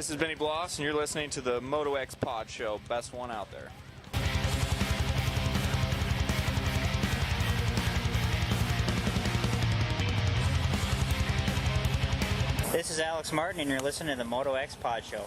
this is Benny Bloss, and you're listening to the Motoxpod show, best one out there. This is Alex Martin, and you're listening to the Motoxpod show.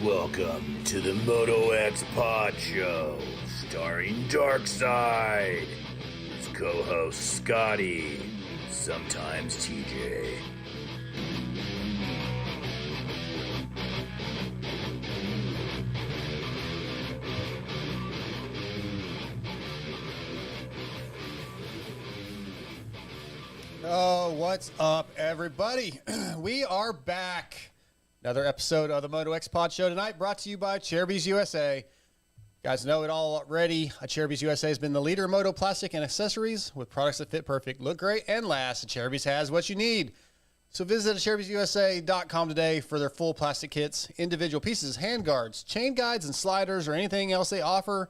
Welcome to the Motoxpod show, starring Darkside, his co-host Scotty, sometimes TJ. Oh, what's up, everybody? We are back. Another episode of the Motoxpod show tonight, brought to you by Cherubies USA. You guys know it all already. Cherubies USA has been the leader in moto plastic and accessories with products that fit perfect, look great, and last. Cherubies has what you need. So visit CherubysUSA.com today for their full plastic kits, individual pieces, hand guards, chain guides, and sliders, or anything else they offer.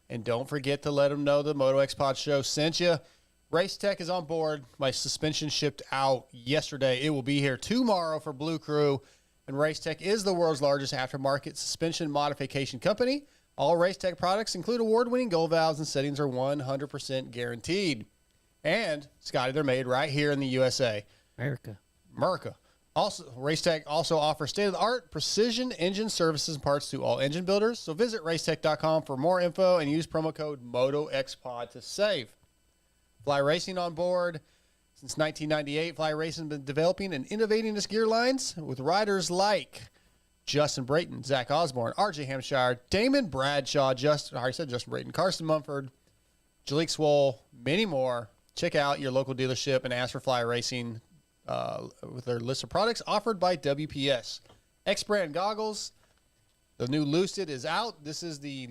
And don't forget to let them know the Motoxpod show sent you. Race Tech is on board. My suspension shipped out yesterday. It will be here tomorrow for Blue Crew. And Racetech is the world's largest aftermarket suspension modification company. All Racetech products include award-winning gold valves, and settings are 100% guaranteed. And, Scotty, they're made right here in the USA. America. Also, Racetech also offers state-of-the-art precision engine services and parts to all engine builders. So visit racetech.com for more info and use promo code MOTOXPOD to save. Fly Racing on board. Since 1998, Fly Racing has been developing and innovating its gear lines with riders like Justin Brayton, Zach Osborne, RJ Hampshire, Damon Bradshaw, Justin Brayton, Carson Mumford, Jalik Swoll, many more. Check out your local dealership and ask for Fly Racing with their list of products offered by WPS. X-Brand goggles. The new Lucid is out. This is the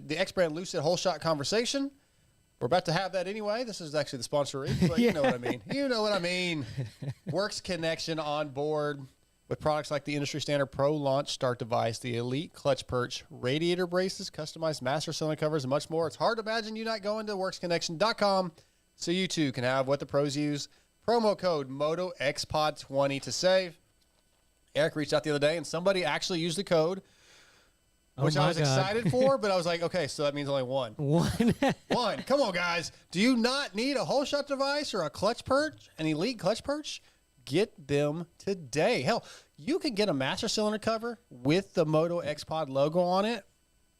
X-Brand Lucid Whole Shot Conversation. We're about to have that anyway. This is actually the sponsor, but you know what I mean. You know what I mean. Works Connection on board with products like the industry standard Pro Launch Start Device, the Elite Clutch Perch, radiator braces, customized master cylinder covers, and much more. It's hard to imagine you not going to worksconnection.com so you too can have what the pros use. Promo code MOTOXPOD20 to save. Eric reached out the other day, and somebody actually used the code, which I was excited for, but I was like, okay, so that means only one. One. Come on, guys. Do you not need a whole shot device or a clutch perch, an Elite clutch perch? Get them today. Hell, you can get a master cylinder cover with the Motoxpod logo on it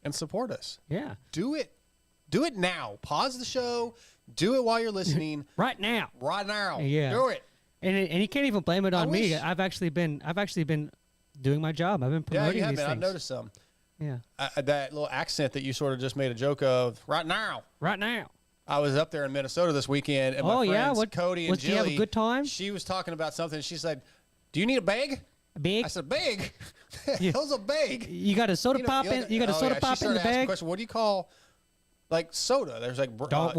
and support us. Yeah. Do it. Do it now. Pause the show. Do it while you're listening. Right now. Yeah. Do it. And you can't even blame it on me. I've actually been doing my job. I've been promoting these things. I've noticed some. Yeah. That little accent that you sort of just made a joke of, right now. I was up there in Minnesota this weekend, and my friends Cody and Jilly. Did you have a good time? She was talking about something. She said, do you need a bag? A bag? I said, bag? How's a bag? You got a soda pop in? You got a soda pop in the bag? Question, what do you call, like, soda? There's, like, dark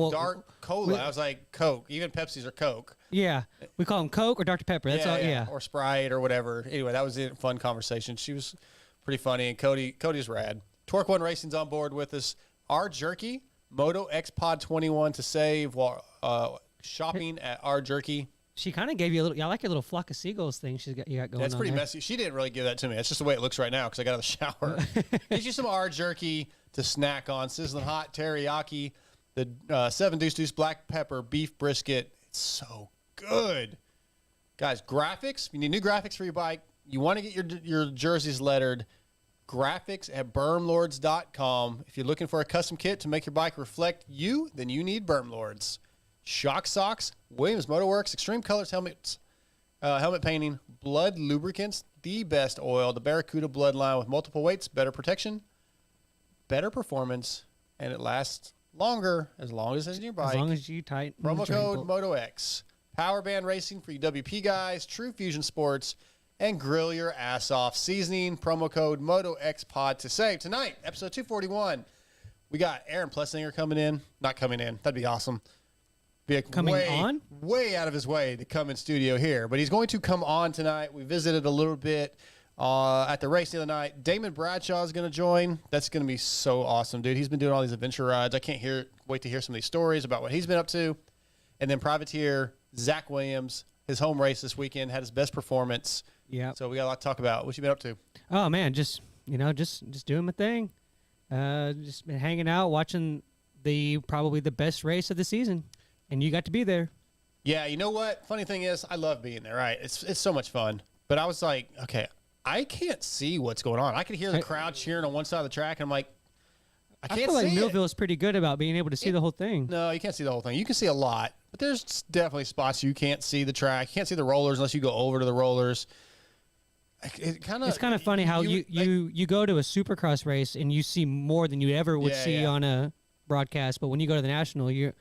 cola. I was like, Coke. Even Pepsis are Coke. Yeah. We call them Coke or Dr. Pepper. That's all. Yeah. Or Sprite or whatever. Anyway, that was a fun conversation. She was pretty funny, and Cody's rad. Torque One Racing's on board with us. Our Jerky, MotoXpod21 to save while shopping at Our Jerky. She kind of gave you a little. I like your little flock of seagulls thing you got going on. That's pretty messy. She didn't really give that to me. That's just the way it looks right now because I got out of the shower. Get you some Our Jerky to snack on. Sizzling hot teriyaki, the 7 Deuce Deuce black pepper beef brisket. It's so good. Guys, graphics. You need new graphics for your bike. You want to get your jerseys lettered. Graphics at bermlords.com. If you're looking for a custom kit to make your bike reflect you, then you need Bermlords. Shock socks, Williams Motorworks, Extreme Colors helmets, helmet painting, Blood Lubricants, the best oil, the Barracuda bloodline with multiple weights, better protection, better performance, and it lasts longer as long as it's in your bike. As long as you tighten. Promo code MotoX. Power Band Racing for you WP guys, TruFusion Sports, and grill your ass off seasoning. Promo code MotoXPod to save. Tonight, episode 241, We got Aaron Plessinger coming in. Not coming in. That'd be awesome. Be Coming on? Way out of his way to come in studio here. But he's going to come on tonight. We visited a little bit at the race the other night. Damon Bradshaw is going to join. That's going to be so awesome, dude. He's been doing all these adventure rides. I can't wait to hear some of these stories about what he's been up to. And then privateer Zack Williams, his home race this weekend, had his best performance. Yeah. So we got a lot to talk about. What you been up to? Oh man, just doing my thing. Just been hanging out, watching probably the best race of the season, and you got to be there. Yeah, you know what? Funny thing is, I love being there. Right? It's so much fun. But I was like, okay, I can't see what's going on. I can hear the crowd cheering on one side of the track, and I'm like, I can't see feel like it. Millville is pretty good about being able to see the whole thing. No, you can't see the whole thing. You can see a lot, but there's definitely spots you can't see the track. You can't see the rollers unless you go over to the rollers. It's kind of funny how you go to a Supercross race and you see more than you ever would see on a broadcast, but when you go to the National, you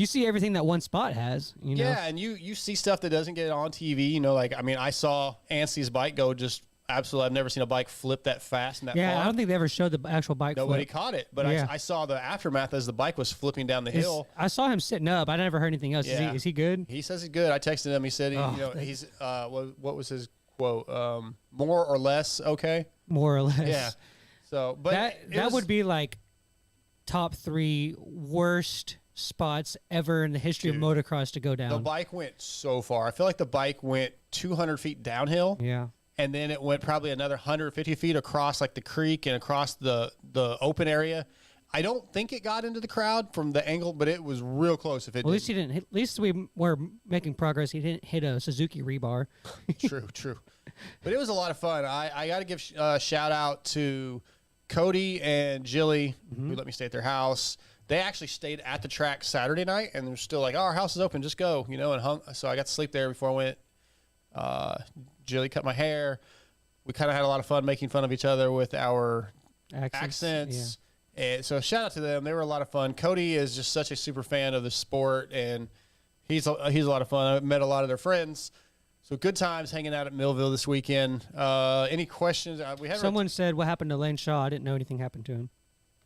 see everything that one spot has. You know? Yeah, and you see stuff that doesn't get on TV. You know, like I saw Anstey's bike go just absolutely. I've never seen a bike flip that fast and that far. I don't think they ever showed the actual bike. Nobody flip. caught it, but I saw the aftermath as the bike was flipping down the hill. I saw him sitting up. I never heard anything else. Yeah. Is he good? He says he's good. I texted him. He said he's what was his quote? More or less okay. More or less. Yeah. So, but that would be like top 3 worst spots ever in the history of motocross to go down. The bike went so far. I feel like the bike went 200 feet downhill. Yeah. And then it went probably another 150 feet across like the creek and across the open area. I don't think it got into the crowd from the angle, but it was real close. At least he didn't. At least we were making progress. He didn't hit a Suzuki rebar. True. But it was a lot of fun. I got to give a shout out to Cody and Jilly, who let me stay at their house. They actually stayed at the track Saturday night, and they're still like, "Oh, our house is open. Just go," and hung. So I got to sleep there before I went. Jilly cut my hair. We kind of had a lot of fun making fun of each other with our accents. Yeah. And so shout out to them. They were a lot of fun. Cody is just such a super fan of the sport, and he's a lot of fun. I met a lot of their friends. So good times hanging out at Millville this weekend. Any questions? Someone said, what happened to Lane Shaw? I didn't know anything happened to him.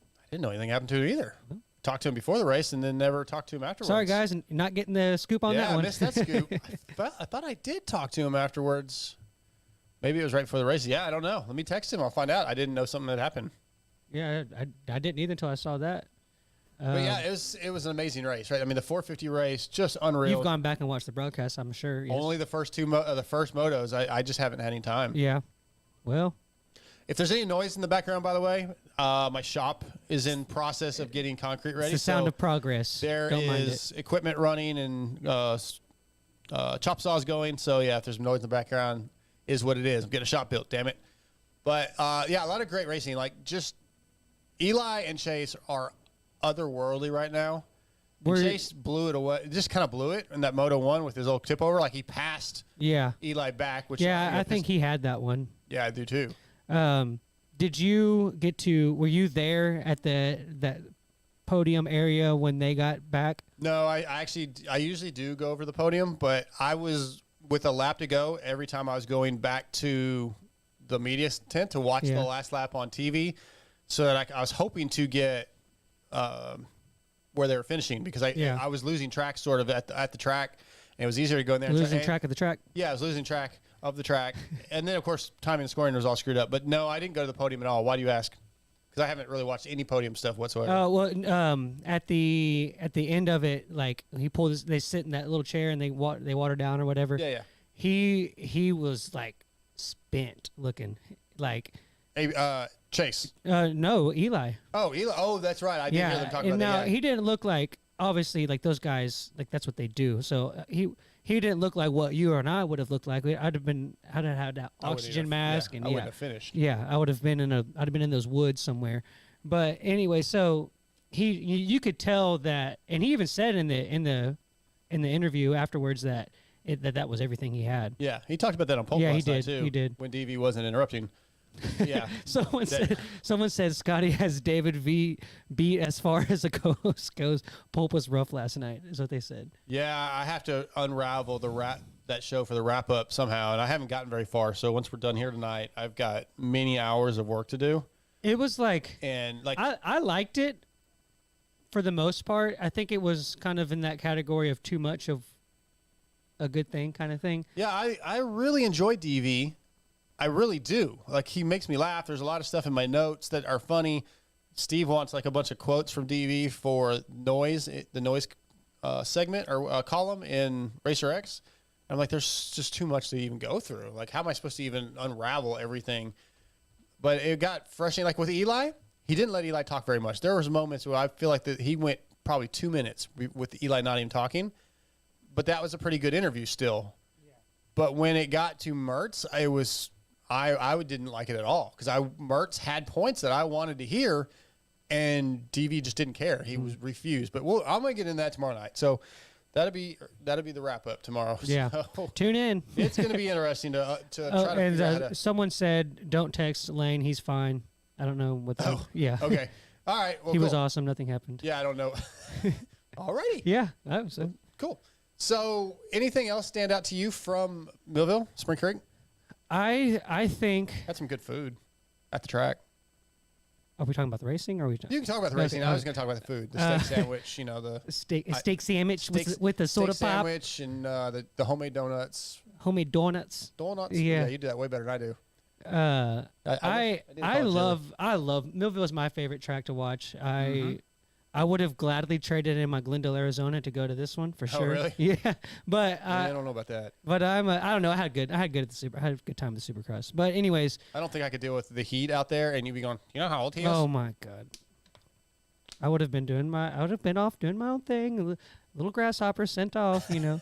I didn't know anything happened to him either. Talked to him before the race and then never talked to him afterwards. Sorry, guys, not getting the scoop on that one. I missed that scoop. I thought I did talk to him afterwards. Maybe it was right before the race. Yeah, I don't know. Let me text him. I'll find out. I didn't know something had happened. Yeah, I didn't either until I saw that. But yeah, it was an amazing race, right? I mean, the 450 race, just unreal. You've gone back and watched the broadcast, I'm sure. Yes. Only the first the first motos. I just haven't had any time. Yeah. Well, if there's any noise in the background, by the way, my shop is in process of getting concrete ready. It's the sound of progress. There is equipment running and chop saws going. So yeah, if there's noise in the background, is what it is. I'm getting a shop built. Damn it. But yeah, a lot of great racing. Like just Eli and Chase are otherworldly right now. Chase blew it away. Just kind of blew it in that Moto 1 with his old tip over. Like he passed Eli back. Which I think he had that one. Yeah, I do too. Did you were you there at that podium area when they got back? No, I usually do go over the podium, but I was with a lap to go every time I was going back to the media tent to watch the last lap on TV, so that I was hoping to get where they were finishing, because I was losing track sort of at the track, and it was easier to go in there. Losing track of the track? Yeah, I was losing track of the track. And then, of course, timing and scoring was all screwed up. But no, I didn't go to the podium at all. Why do you ask? Because I haven't really watched any podium stuff whatsoever. At the end of it, like they sit in that little chair and they water down or whatever. Yeah. He was like spent looking like. Hey, Chase. No, Eli. Oh, Eli. Oh, that's right. I didn't hear them talking about that. No, he didn't look like, obviously, like those guys, like that's what they do. So he didn't look like what you and I would have looked like. I'd have had that oxygen mask, and I wouldn't have finished. Yeah, I'd have been in those woods somewhere. But anyway, so you could tell that, and he even said in the interview afterwards that that was everything he had. Yeah, he talked about that on Pole last night too. He did when DV wasn't interrupting. Yeah. Someone said Scotty has David beat as far as a co-host goes. Pulp was rough last night, is what they said. Yeah, I have to unravel that show for the wrap up somehow, and I haven't gotten very far. So once we're done here tonight, I've got many hours of work to do. It was like, and like I liked it. for the most part, I think it was kind of in that category of too much of a good thing kind of thing. Yeah, I really enjoy DV. I really do. Like, he makes me laugh. There's a lot of stuff in my notes that are funny. Steve wants like a bunch of quotes from DV for the noise segment or column in Racer X. I'm like, there's just too much to even go through. Like, how am I supposed to even unravel everything? But it got frustrating. Like with Eli, he didn't let Eli talk very much. There was moments where I feel like that he went probably 2 minutes with Eli not even talking. But that was a pretty good interview still. Yeah. But when it got to Mertz, I didn't like it at all because Mertz had points that I wanted to hear, and DV just didn't care. He was refused. But I'm gonna get into that tomorrow night. So that'll be the wrap up tomorrow. Yeah, so tune in. It's gonna be interesting to try to figure out. Someone said, "Don't text Lane. He's fine." I don't know what. Yeah. Okay. All right. Well, he was cool. awesome. Nothing happened. Yeah, I don't know. Alrighty. Yeah, that was cool. So, anything else stand out to you from Millville, Spring Creek? I think Had some good food at the track. Are we talking about the racing? Or are we? You can talk about the racing. I was going to talk about the food, the steak sandwich. You know, the steak sandwich with the soda steak pop sandwich and the homemade donuts. homemade donuts. Yeah, you do that way better than I do. I love Millville is my favorite track to watch. I would have gladly traded in my Glendale, Arizona to go to this one for sure. Really? Yeah, but I don't know about that. But I don't know. I had a good time at the Supercross. But anyways, I don't think I could deal with the heat out there, and you'd be going. You know how old he is? Oh my God. I would have been off doing my own thing. A little grasshopper sent off, you know.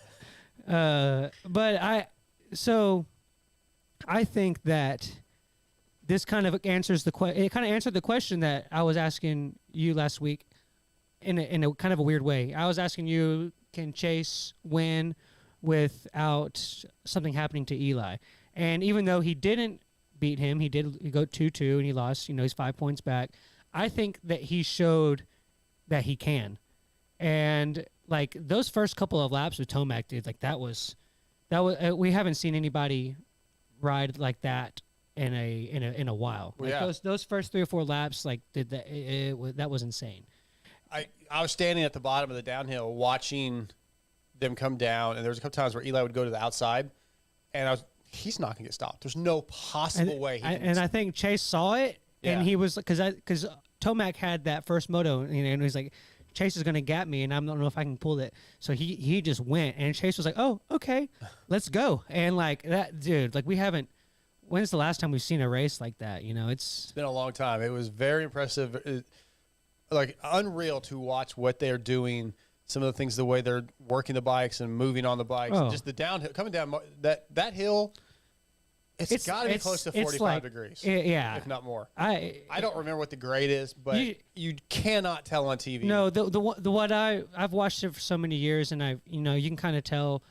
I think that this kind of answers the question that I was asking you last week in a kind of a weird way. I was asking you, can Chase win without something happening to Eli? And even though he didn't beat him, he go 2-2 and he lost, you know, he's 5 points back. I think that he showed that he can. And like those first couple of laps with Tomac, dude, like that was we haven't seen anybody ride like that in a while. Well, like yeah. those first 3 or 4 laps, like that was insane. I was standing at the bottom of the downhill watching them come down, and there was a couple times where Eli would go to the outside, and he's not gonna get stopped. There's no possible way. I think Chase saw it, and he was because Tomac had that first moto, you know, and he's like, Chase is gonna gap me, and I don't know if I can pull it. So he just went, and Chase was like, oh, okay, let's go. And like that, dude, like we haven't. When's the last time we've seen a race like that? You know, it's been a long time. It was very impressive. Like unreal to watch what they're doing. Some of the things, the way they're working the bikes and moving on the bikes, and just the downhill coming down that hill. It's got to be close to 45 degrees, yeah, if not more. I don't remember what the grade is, but you cannot tell on TV. No, the what I've watched it for so many years, and you can kind of tell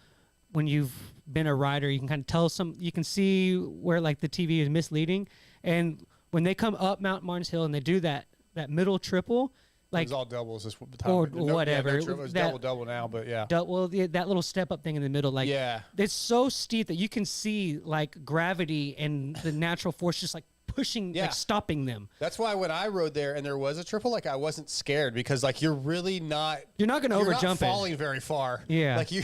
when you've been a rider. You can kind of tell you can see where like the TV is misleading, and when they come up Mount Martin's Hill and they do that middle triple, like it was all doubles this time. Or whatever. Yeah, it was double that little step up thing in the middle, like it's so steep that you can see like gravity and the natural force just like pushing, like stopping them. That's why when I rode there and there was a triple, like I wasn't scared because like you're really not. You're not going to overjump it. Falling very far. Yeah. Like you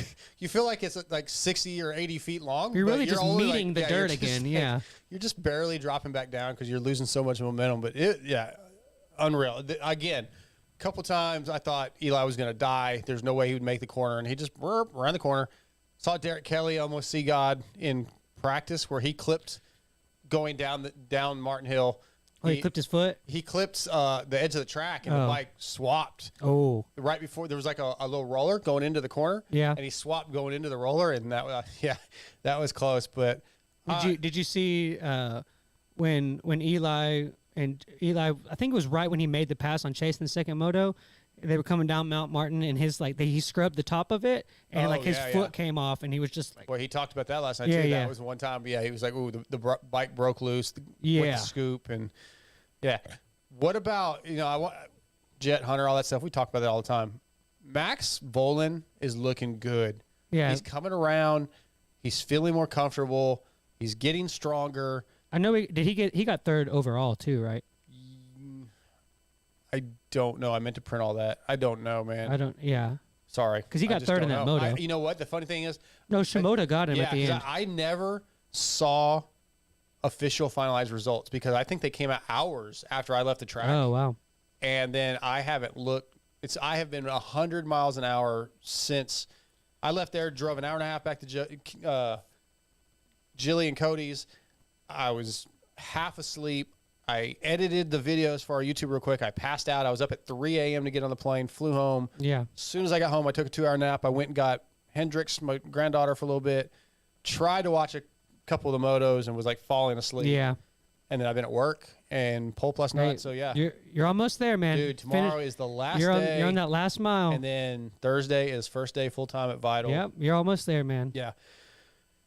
feel like it's like 60 or 80 feet long. You're really just meeting the dirt again. Yeah. You're just barely dropping back down because you're losing so much momentum. But unreal. Again, a couple times I thought Eli was going to die. There's no way he would make the corner, and he just around the corner. Saw Derek Kelly almost see God in practice where he clipped going down Martin Hill. He clipped his foot? He clipped the edge of the track, and the bike swapped. Oh. Right before, there was like a little roller going into the corner. Yeah. And he swapped going into the roller, and that was close. But did you see when Eli, I think it was right when he made the pass on Chase in the second moto, they were coming down Mount Martin, and he scrubbed the top of it, and his foot came off, and he was just like. Well, he talked about that last night too. That was one time. Yeah, he was like, "Ooh, the bike broke loose." With the scoop, and What about Jet Hunter, all that stuff? We talk about that all the time. Max Volan is looking good. Yeah, he's coming around. He's feeling more comfortable. He's getting stronger. I know he got third overall too, right? I don't know. I meant to print all that. I don't know, man. I don't. Yeah. Sorry. Because he I got just third don't in that know. moto. You know what? The funny thing is, No, Shimoda got him yeah, at the 'cause end. I never saw official finalized results because I think they came out hours after I left the track. Oh wow. And then I haven't looked. I have been 100 miles an hour since I left there. Drove an hour and a half back to Jilly and Cody's. I was half asleep. I edited the videos for our YouTube real quick. I passed out. I was up at 3 a.m. to get on the plane. Flew home. Yeah. As soon as I got home, I took a 2-hour nap. I went and got Hendrix, my granddaughter, for a little bit. Tried to watch a couple of the motos and was like falling asleep. Yeah. And then I've been at work and Pole Plus night. So yeah, You're almost there, man. dude. Tomorrow is the last You're day. on that last mile. And then Thursday is first day full time at Vital. Yep. You're almost there, man. Yeah.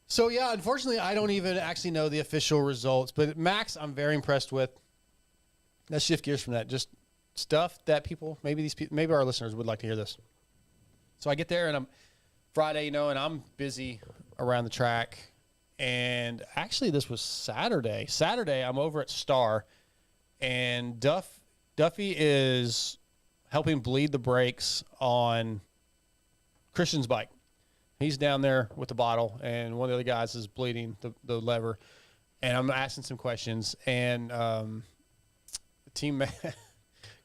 So yeah, unfortunately, I don't even actually know the official results. But Max, I'm very impressed with. Let's shift gears from that. Just stuff that people, maybe our listeners would like to hear this. So I get there and I'm Friday, and I'm busy around the track. And actually, this was Saturday. Saturday, I'm over at Star, and Duffy is helping bleed the brakes on Christian's bike. He's down there with the bottle, and one of the other guys is bleeding the lever. And I'm asking some questions, and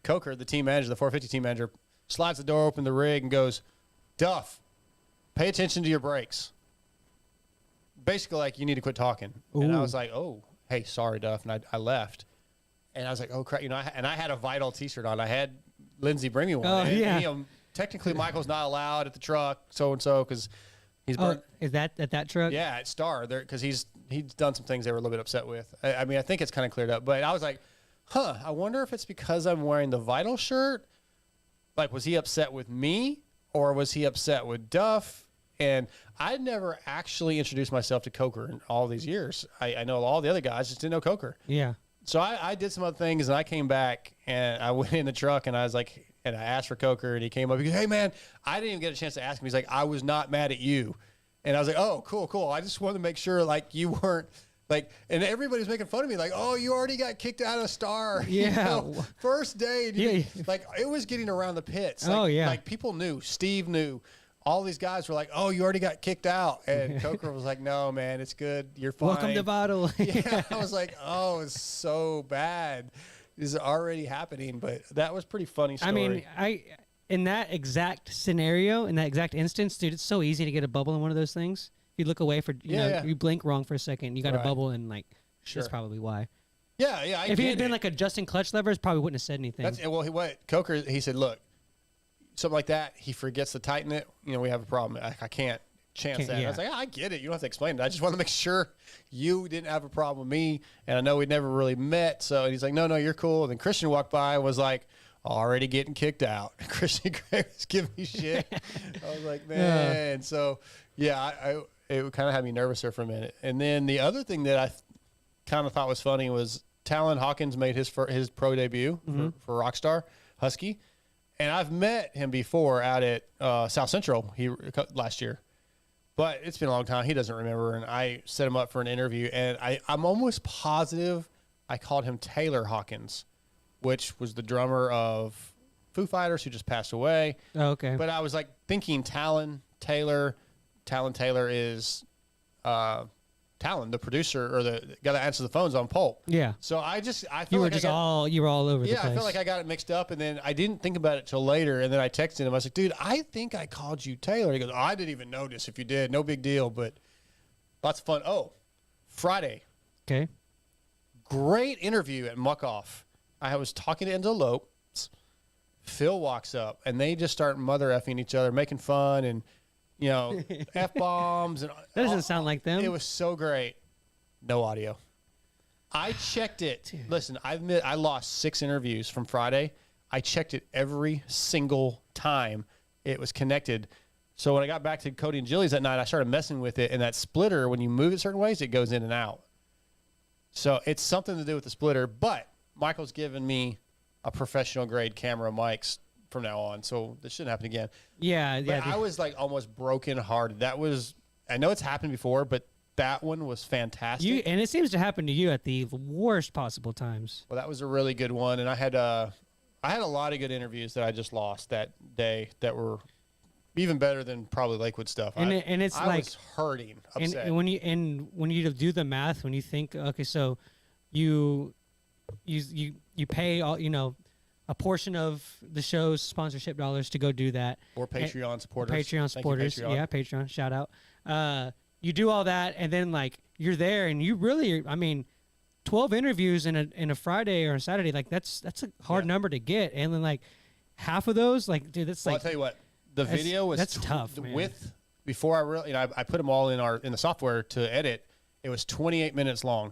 Coker, the team manager, the 450 team manager, slides the door open the rig and goes, "Duff, pay attention to your brakes." Basically, like, you need to quit talking. Ooh. And I was like, "Oh, hey, sorry, Duff," and I left. And I was like, "Oh crap!" I had a Vital T-shirt on. I had Lindsay bring me one. Oh, yeah. And, technically, Michael's not allowed at the truck, so and so, because he's burnt. Is that at that truck? Yeah, at Star, there, because he's done some things they were a little bit upset with. I mean, I think it's kind of cleared up, but I was like, I wonder if it's because I'm wearing the Vital shirt. Like, was he upset with me, or was he upset with Duff? And I'd never actually introduced myself to Coker in all these years. I know all the other guys, just didn't know Coker. Yeah. So I did some other things, and I came back, and I went in the truck, and I was like, and I asked for Coker, and he came up. He goes, "Hey, man," I didn't even get a chance to ask him. He's like, "I was not mad at you." And I was like, "Oh, cool. I just wanted to make sure, like, you weren't, like," and everybody's making fun of me, like, "Oh, you already got kicked out of Star." Yeah. You know, first day. And Yeah. Like, it was getting around the pits. Like, Oh, yeah. Like, people knew. Steve knew. All these guys were like, "Oh, you already got kicked out." And Coker was like, "No, man, it's good. You're fine." Welcome to Bottle. Yeah, I was like, "Oh, it's so bad. This is already happening." But that was pretty funny story. I mean, in that exact scenario, in that exact instance, dude, it's so easy to get a bubble in one of those things. If you look away for, you blink wrong for a second, you got a bubble, and like, Sure. that's probably why. yeah. If he had been like adjusting clutch levers, probably wouldn't have said anything. What Coker, he said, "Look, something like that, he forgets to tighten it. We have a problem. I can't chance that." Yeah. I was like, "I get it. You don't have to explain it. I just want to make sure you didn't have a problem with me, and I know we never really met." So he's like, "No, you're cool." And then Christian walked by and was like, "Already getting kicked out." Christian Gray was giving me shit. I was like, man. So yeah, it kind of had me nervous there for a minute. And then the other thing that I kind of thought was funny was Talon Hawkins made his pro debut for Rockstar Husky. And I've met him before out at South Central last year. But it's been a long time. He doesn't remember. And I set him up for an interview. And I'm almost positive I called him Taylor Hawkins, which was the drummer of Foo Fighters, who just passed away. Oh, okay. But I was like thinking Talon Taylor is Talon, the producer, or the guy that answers the phones on Pulp. Yeah. So I felt You were like you were all over the place. I felt like I got it mixed up, and then I didn't think about it till later, and then I texted him. I was like, "Dude, I think I called you Taylor." He goes, "Oh, I didn't even notice if you did. No big deal, but lots of fun." Oh, Friday. Okay. Great interview at Muck-Off. I was talking to Enzo Lopes. Phil walks up, and they just start mother effing each other, making fun, and F-bombs. And That doesn't sound like them. It was so great. No audio. I checked it. Dude. Listen, I lost 6 interviews from Friday. I checked it every single time it was connected. So when I got back to Cody and Jilly's that night, I started messing with it. And that splitter, when you move it certain ways, it goes in and out. So it's something to do with the splitter. But Michael's given me a professional grade camera mics from now on, so this shouldn't happen again. Yeah. But I was like almost broken hearted. I know it's happened before, but that one was fantastic. And it seems to happen to you at the worst possible times. Well, that was a really good one, and I had I had a lot of good interviews that I just lost that day that were even better than probably Lakewood stuff. And I was hurting, upset. And when you do the math, when you think, okay, so you pay all, a portion of the show's sponsorship dollars to go do that. Or Patreon supporters. Patreon supporters. Patreon. Yeah, Patreon. Shout out. You do all that, and then like you're there, and you really, 12 interviews in a Friday or a Saturday, like that's a hard number to get, and then like half of those, like dude, that's Well, like I'll tell you what, the video was that's tough. Man. Before I really, I put them all in the software to edit. It was 28 minutes long.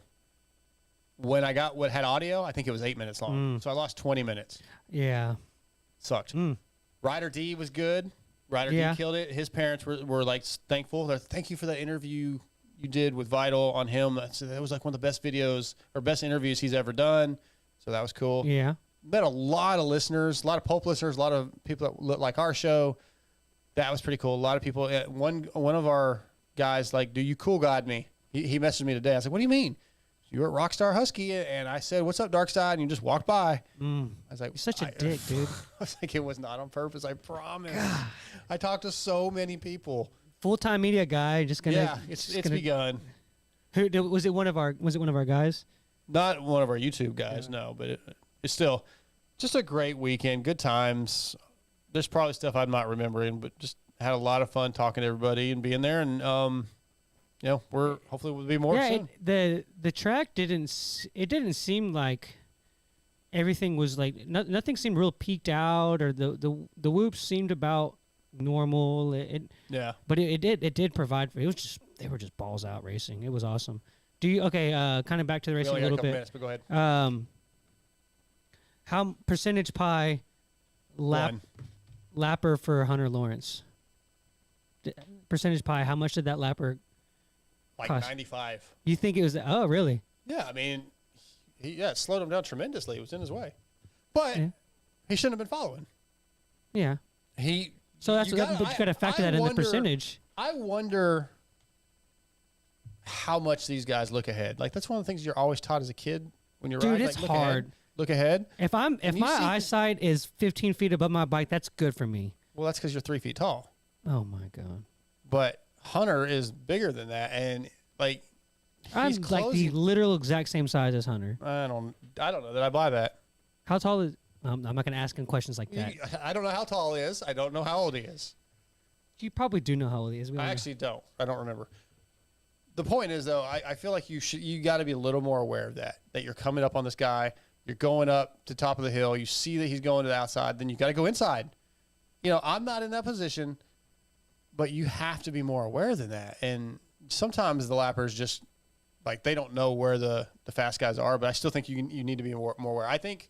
When I got what had audio, I think it was 8 minutes long. So I lost 20 minutes. Yeah. Sucked. Ryder D was good. Ryder D killed it. His parents were like thankful. They're, thank you for that interview you did with Vital on him. That was like one of the best videos or best interviews he's ever done. So that was cool. Yeah. Met a lot of listeners, a lot of Pope listeners, a lot of people that look like our show. That was pretty cool. A lot of people. One of our guys, like, do you cool God me? He messaged me today. I was like, what do you mean? You were at Rockstar Husky, and I said, what's up, Dark Side? And you just walked by. I was like, You're such a dick, dude. I was like, it was not on purpose. I promise. God. I talked to so many people. Full-time media guy, just gonna. Yeah, it's begun. Who was it? One of our guys? Not one of our YouTube guys, no, but it's still just a great weekend. Good times. There's probably stuff I'm not remembering, but just had a lot of fun talking to everybody and being there, and we're hopefully we'll be more soon. The track didn't seem like everything was like nothing seemed real peaked out, or the whoops seemed about normal. But it did provide for. They were just balls out racing. It was awesome. Kind of back to the racing a little bit. Minutes, but go ahead. How percentage pie lapper for Hunter Lawrence? Percentage pie. How much did that lapper? Like cost? 95. You think it was? Oh, really? Yeah, I mean, it slowed him down tremendously. It was in his way, but he shouldn't have been following. Yeah. So but you got to factor that in the percentage. I wonder how much these guys look ahead. Like, that's one of the things you're always taught as a kid when you're riding. Dude, it's hard. Look ahead. If my eyesight is 15 feet above my bike, that's good for me. Well, that's because you're 3 feet tall. Oh my God. But Hunter is bigger than that, and like I'm like the literal exact same size as Hunter. I don't know that I buy that. How tall is? I'm not going to ask him questions like that. I don't know how tall he is. I don't know how old he is. You probably do know how old he is. I actually don't. I don't remember. The point is, though, I feel like you got to be a little more aware of that you're coming up on this guy. You're going up to the top of the hill. You see that he's going to the outside. Then you got to go inside. I'm not in that position, but you have to be more aware than that. And sometimes the lappers just, like, they don't know where the fast guys are, but I still think you need to be more aware. I think,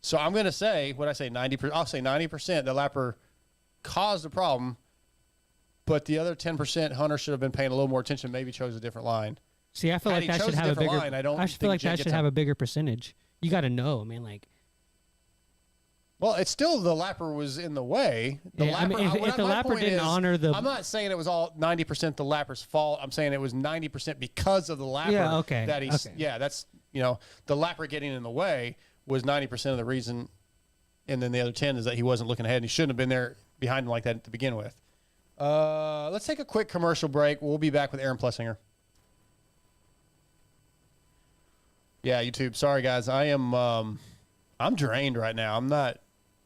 so I'm going to say, what I say, 90%, I'll say 90% the lapper caused the problem, but the other 10% Hunter should have been paying a little more attention, maybe chose a different line. See, I feel like that should have a bigger line. I feel like that should have a bigger percentage. You got to know. I mean, like. Well, it's still the lapper was in the way. If the lapper didn't honor the... I'm not saying it was all 90% the lapper's fault. I'm saying it was 90% because of the lapper. Yeah, okay. That's, the lapper getting in the way was 90% of the reason. And then the other 10 is that he wasn't looking ahead. And he shouldn't have been there behind him like that to begin with. Let's take a quick commercial break. We'll be back with Aaron Plessinger. Yeah, YouTube. Sorry, guys. I'm drained right now. I'm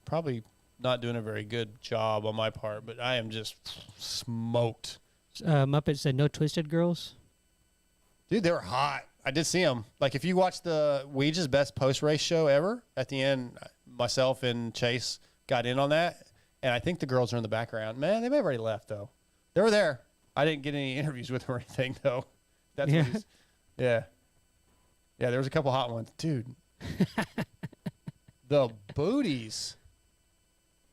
probably not doing a very good job on my part, but I am just smoked. Muppet said no Twisted Girls. Dude, they were hot. I did see them. Like, if you watch the Ouija's best post-race show ever, at the end, myself and Chase got in on that, and I think the girls are in the background. Man, they may have already left, though. They were there. I didn't get any interviews with them or anything, though. Yeah, there was a couple hot ones. Dude, the booties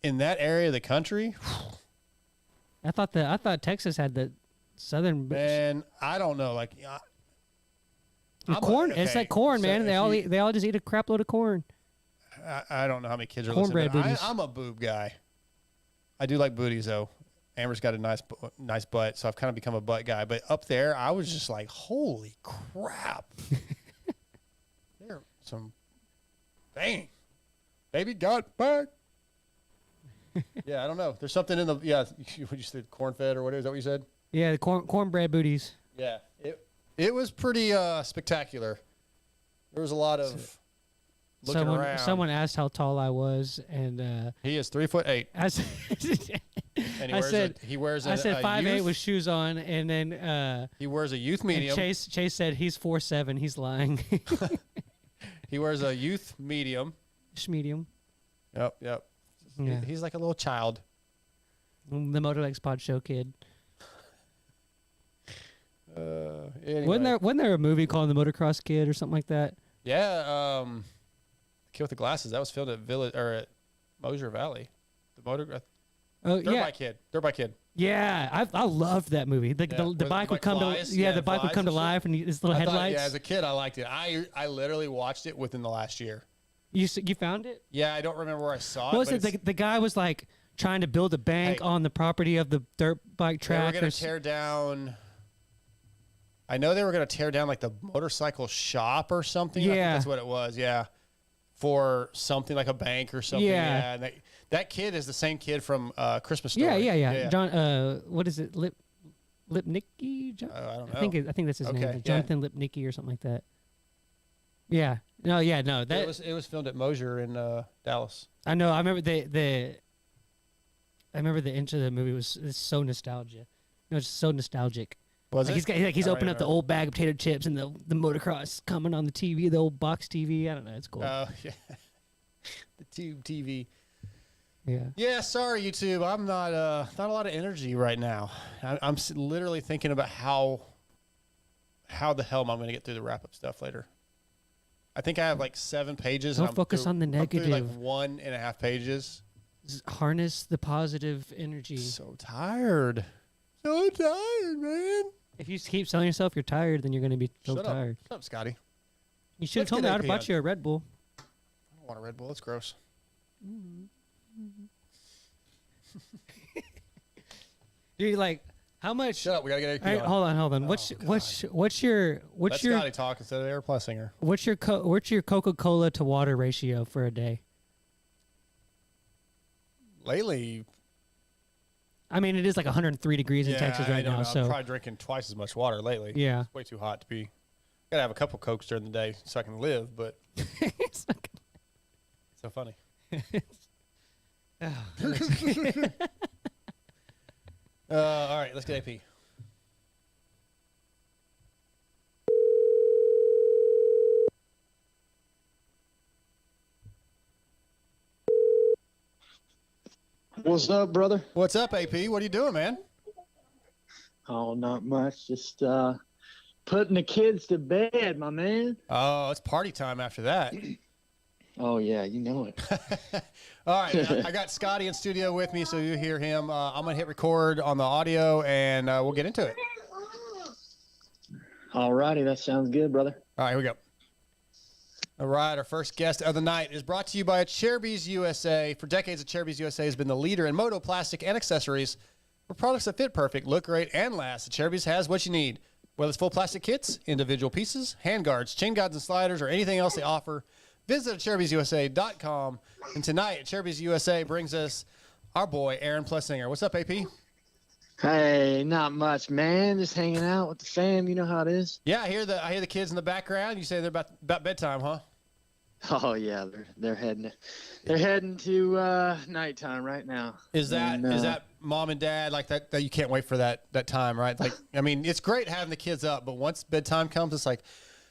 in that area of the country. I thought Texas had the southern. Man, I don't know. Like, corn. It's like corn, man. They all just eat a crap load of corn. I don't know how many kids are cornbread listening. Booties. I'm a boob guy. I do like booties though. Amber's got a nice butt, so I've kind of become a butt guy. But up there, I was just like, holy crap. There some, dang. Baby got back. Yeah, I don't know. There's something in the what you said, corn fed or whatever. Is that what you said? Yeah, the cornbread booties. Yeah. It was pretty spectacular. There was a lot of looking around. Someone asked how tall I was, and he is 3'8". I said, And I said 5'8" youth, with shoes on, and then he wears a youth medium. Chase said he's 4'7". He's lying. He wears a youth medium. Medium. Yep. Yeah. He's like a little child. The MOTOXpod show kid. Anyway. Wasn't there a movie called The Motocross Kid or something like that? Yeah, Kid with the Glasses. That was filmed at Mosier Valley. Dirt bike kid. Yeah, I loved that movie. The bike would come the bike would come to life, and his little headlights. Yeah, as a kid, I liked it. I literally watched it within the last year. You found it? Yeah, I don't remember where I saw What it. was it? The guy was like trying to build a bank on the property of the dirt bike track. They were going to tear down. I know they were going to tear down like the motorcycle shop or something. Yeah, I think that's what it was. Yeah, for something like a bank or something. Yeah, and that kid is the same kid from Christmas Story. Yeah. John, what is it? Lipnicki? I don't know. I think that's his name. Jonathan Lipnicki or something like that. Yeah. No. That it was filmed at Mosier in Dallas. I know. I remember the intro of the movie was so nostalgia. It's so nostalgic. Was like it? He's opening up the old bag of potato chips and the motocross coming on the TV, the old box TV. I don't know. It's cool. Oh yeah. The tube TV. Yeah. Yeah. Sorry, YouTube. I'm not a lot of energy right now. I'm literally thinking about how the hell am I going to get through the wrap up stuff later. I think I have like 7 pages. Don't focus on the negative. I'm through like 1.5 pages. Harness the positive energy. So tired, man. If you keep telling yourself you're tired, then you're going to be so tired. Shut up, Scotty. You should have told me I'd have bought you a Red Bull. I don't want a Red Bull. It's gross. Dude, like, how much? Shut up. We gotta get AP. All right, hold on. What's your Let Scotty talk instead of Aaron Plessinger. What's your Coca-Cola to water ratio for a day? Lately, I mean, it is like 103 degrees in Texas right now. So I'm probably drinking twice as much water lately. Yeah, it's way too hot to be. Gotta have a couple Cokes during the day so I can live, but it's so funny. All right, let's get AP. What's up, brother? What's up, AP? What are you doing, man? Oh, not much. Just putting the kids to bed, my man. Oh, it's party time after that. Oh, yeah, you know it. All right, I got Scotty in studio with me, so you hear him. I'm going to hit record on the audio, and we'll get into it. All righty, that sounds good, brother. All right, here we go. All right, our first guest of the night is brought to you by Jerky's USA. For decades, Jerky's USA has been the leader in moto plastic and accessories for products that fit perfect, look great, and last. Jerky's has what you need. Whether it's full plastic kits, individual pieces, hand guards, chain guides and sliders, or anything else they offer, visit Cherby'sUSA.com. And tonight, Jerky's USA brings us our boy, Aaron Plessinger. What's up, AP? Hey, not much, man. Just hanging out with the fam. You know how it is. Yeah, I hear the kids in the background. You say they're about bedtime, huh? Oh yeah, they're heading to nighttime right now. Is that mom and dad like that you can't wait for that time, right? Like, I mean, it's great having the kids up, but once bedtime comes, it's like,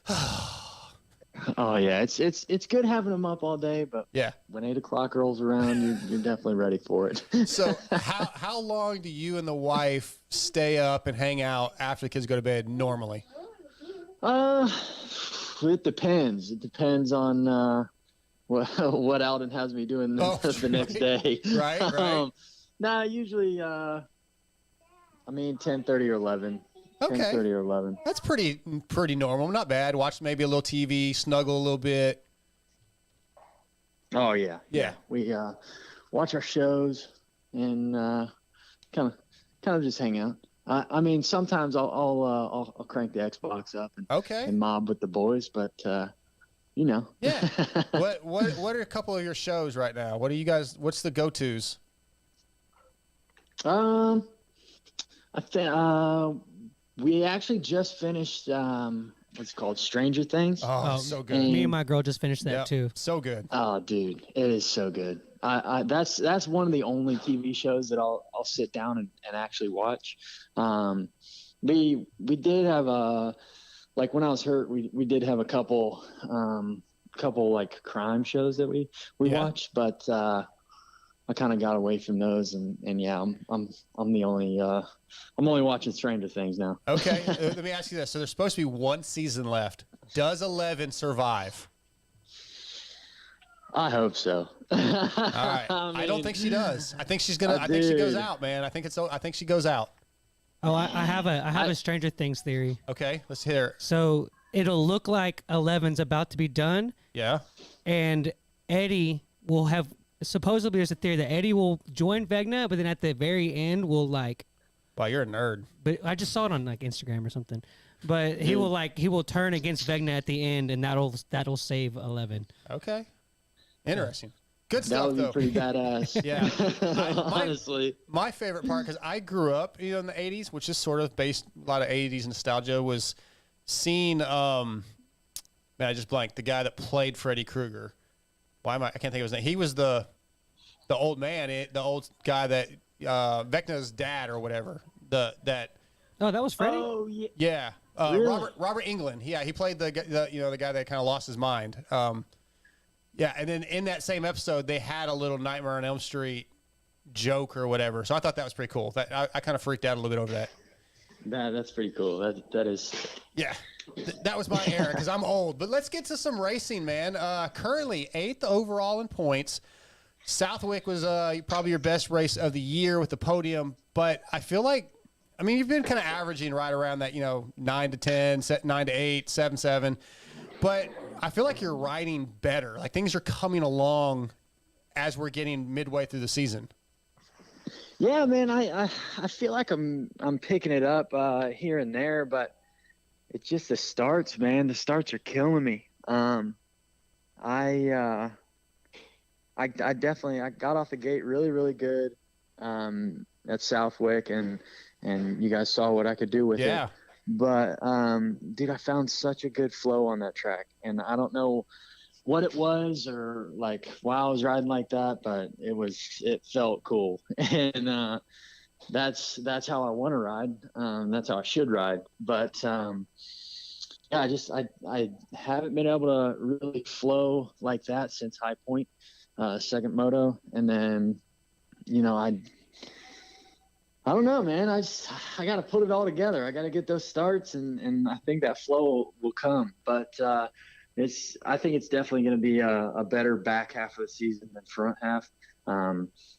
oh yeah, it's good having them up all day, but yeah, when 8 o'clock rolls around, you're definitely ready for it. So how long do you and the wife stay up and hang out after the kids go to bed normally? It depends. It depends on what Alden has me doing the next day. Right. Nah, usually 10:30 or 11. Okay. 10:30 or 11. That's pretty normal. Not bad. Watch maybe a little TV, snuggle a little bit. Oh yeah. Yeah. We watch our shows and kind of just hang out. I mean, sometimes I'll crank the Xbox up and mob with the boys, but you know. Yeah. What are a couple of your shows right now? What are you guys? What's the go-tos? I think we actually just finished what's it called, Stranger Things. Oh, so good. Me and my girl just finished that Yep, too. so good. Oh, dude, it is so good. That's one of the only TV shows that I'll sit down and actually watch. We did have like when I was hurt, we did have a couple like crime shows that we watched, but I kind of got away from those, and yeah, I'm the only I'm only watching Stranger Things now. Okay, let me ask you this: so there's supposed to be one season left. Does 11 survive? I hope so. All right. I don't think she does. I think she's gonna. I think she goes out, man. I think she goes out. Oh, I have a Stranger Things theory. Okay, let's hear it. So it'll look like 11's about to be done. Yeah. And Eddie will have, supposedly there's a theory that Eddie will join Vecna, but then at the very end will like. Wow, you're a nerd. But I just saw it on like Instagram or something. But he will turn against Vecna at the end, and that'll save 11. Okay. Interesting. Good That stuff, would be though. pretty badass. Yeah. Honestly. My favorite part, because I grew up, in the 80s, which is sort of based a lot of 80s nostalgia, was seeing, man, I just blanked, the guy that played Freddy Krueger. I can't think of his name. He was the old man, the old guy that, Vecna's dad or whatever. Oh, that was Freddy? Oh, yeah. Yeah. Really? Robert Englund. Yeah, he played the guy that kind of lost his mind. Yeah, and then in that same episode, they had a little Nightmare on Elm Street joke or whatever. So I thought that was pretty cool. I kind of freaked out a little bit over that. That's pretty cool. That is. Yeah, that was my era because I'm old. But let's get to some racing, man. Currently 8th overall in points. Southwick was probably your best race of the year with the podium. But I feel like, you've been kind of averaging right around that, 9 to 10, 9 to 8, 7, 7. But I feel like you're riding better. Like things are coming along as we're getting midway through the season. Yeah, man, I feel like I'm picking it up here and there, but it's just the starts, man. The starts are killing me. I definitely got off the gate really, really good at Southwick, and you guys saw what I could do with it. But dude, I found such a good flow on that track, and I don't know what it was or like why I was riding like that, but it felt cool. And that's how I want to ride. That's how I should ride. But yeah, I haven't been able to really flow like that since High Point, second moto. And then, I don't know, man. I got to put it all together. I got to get those starts, and I think that flow will come. But I think it's definitely going to be a better back half of the season than front half,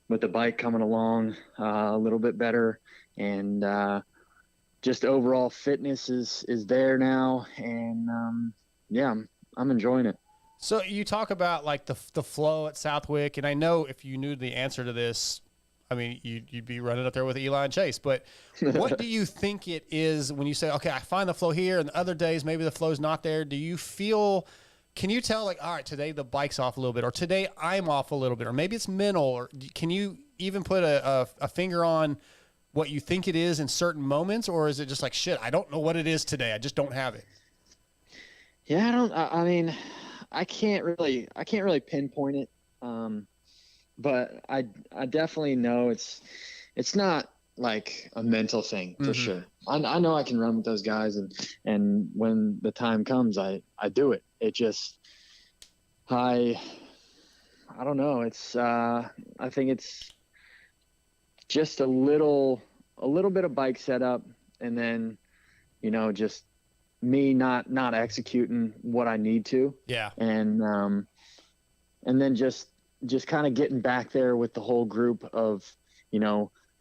with the bike coming along a little bit better, and just overall fitness is there now, and yeah, I'm enjoying it. So you talk about like the flow at Southwick, and I know if you knew the answer to this, you'd be running up there with Eli and Chase. But what do you think it is when you say, okay, I find the flow here, and the other days maybe the flow's not there? Do you feel, can you tell like, all right, today the bike's off a little bit, or today I'm off a little bit, or maybe it's mental, or can you even put a finger on what you think it is in certain moments, or is it just like, shit, I don't know what it is today. I just don't have it. Yeah, I can't really pinpoint it. But I definitely know it's not like a mental thing for sure. I know I can run with those guys, and when the time comes, I do it. It just, I don't know. It's, I think it's just a little bit of bike setup, and then, just me not executing what I need to. Yeah. And then just kind of getting back there with the whole group of,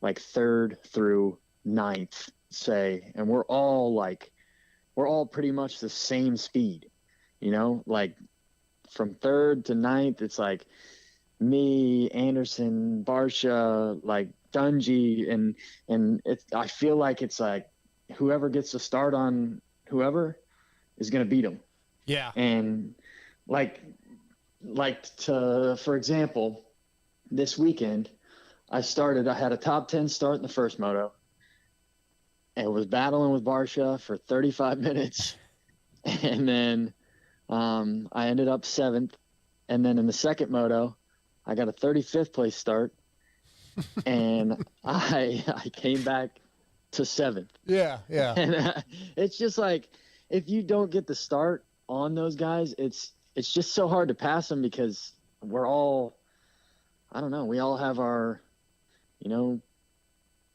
like 3rd through 9th, say, and we're all pretty much the same speed, like from 3rd to 9th, it's like me, Anderson, Barsha, like Dungy, and I feel like it's like whoever gets the start on whoever is going to beat them. Yeah. And like for example, this weekend I had a top 10 start in the first moto and was battling with Bradshaw for 35 minutes. And then I ended up 7th. And then in the second moto, I got a 35th place start and I came back to 7th. Yeah. And it's just like, if you don't get the start on those guys, it's just so hard to pass them because we're all, I don't know, we all have our,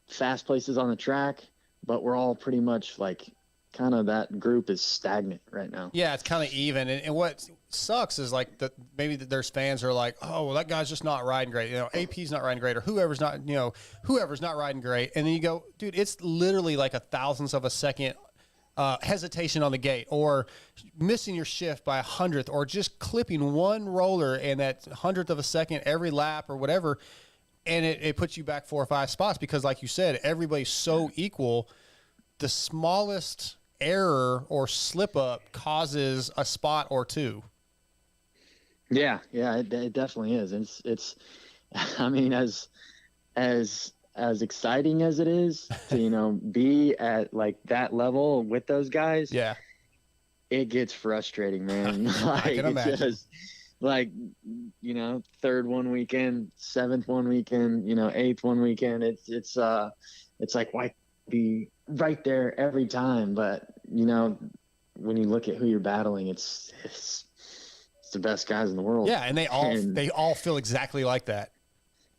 fast places on the track, but we're all pretty much like kind of that group is stagnant right now. Yeah, it's kind of even. And what sucks is like maybe there's fans who are like, oh, well, that guy's just not riding great. AP's not riding great, or whoever's not riding great. And then you go, dude, it's literally like a thousandth of a second hesitation on the gate, or missing your shift by 100th, or just clipping one roller and that 100th of a second every lap or whatever. And it puts you back 4 or 5 spots because, like you said, everybody's so equal. The smallest error or slip up causes a spot or two. Yeah, it definitely is. It's I mean, as exciting as it is to, be at like that level with those guys. Yeah. It gets frustrating, man. I can imagine. Just, like, 3rd one weekend, 7th one weekend, 8th one weekend. It's like, why be right there every time? But, when you look at who you're battling, it's the best guys in the world. Yeah. And they all feel exactly like that.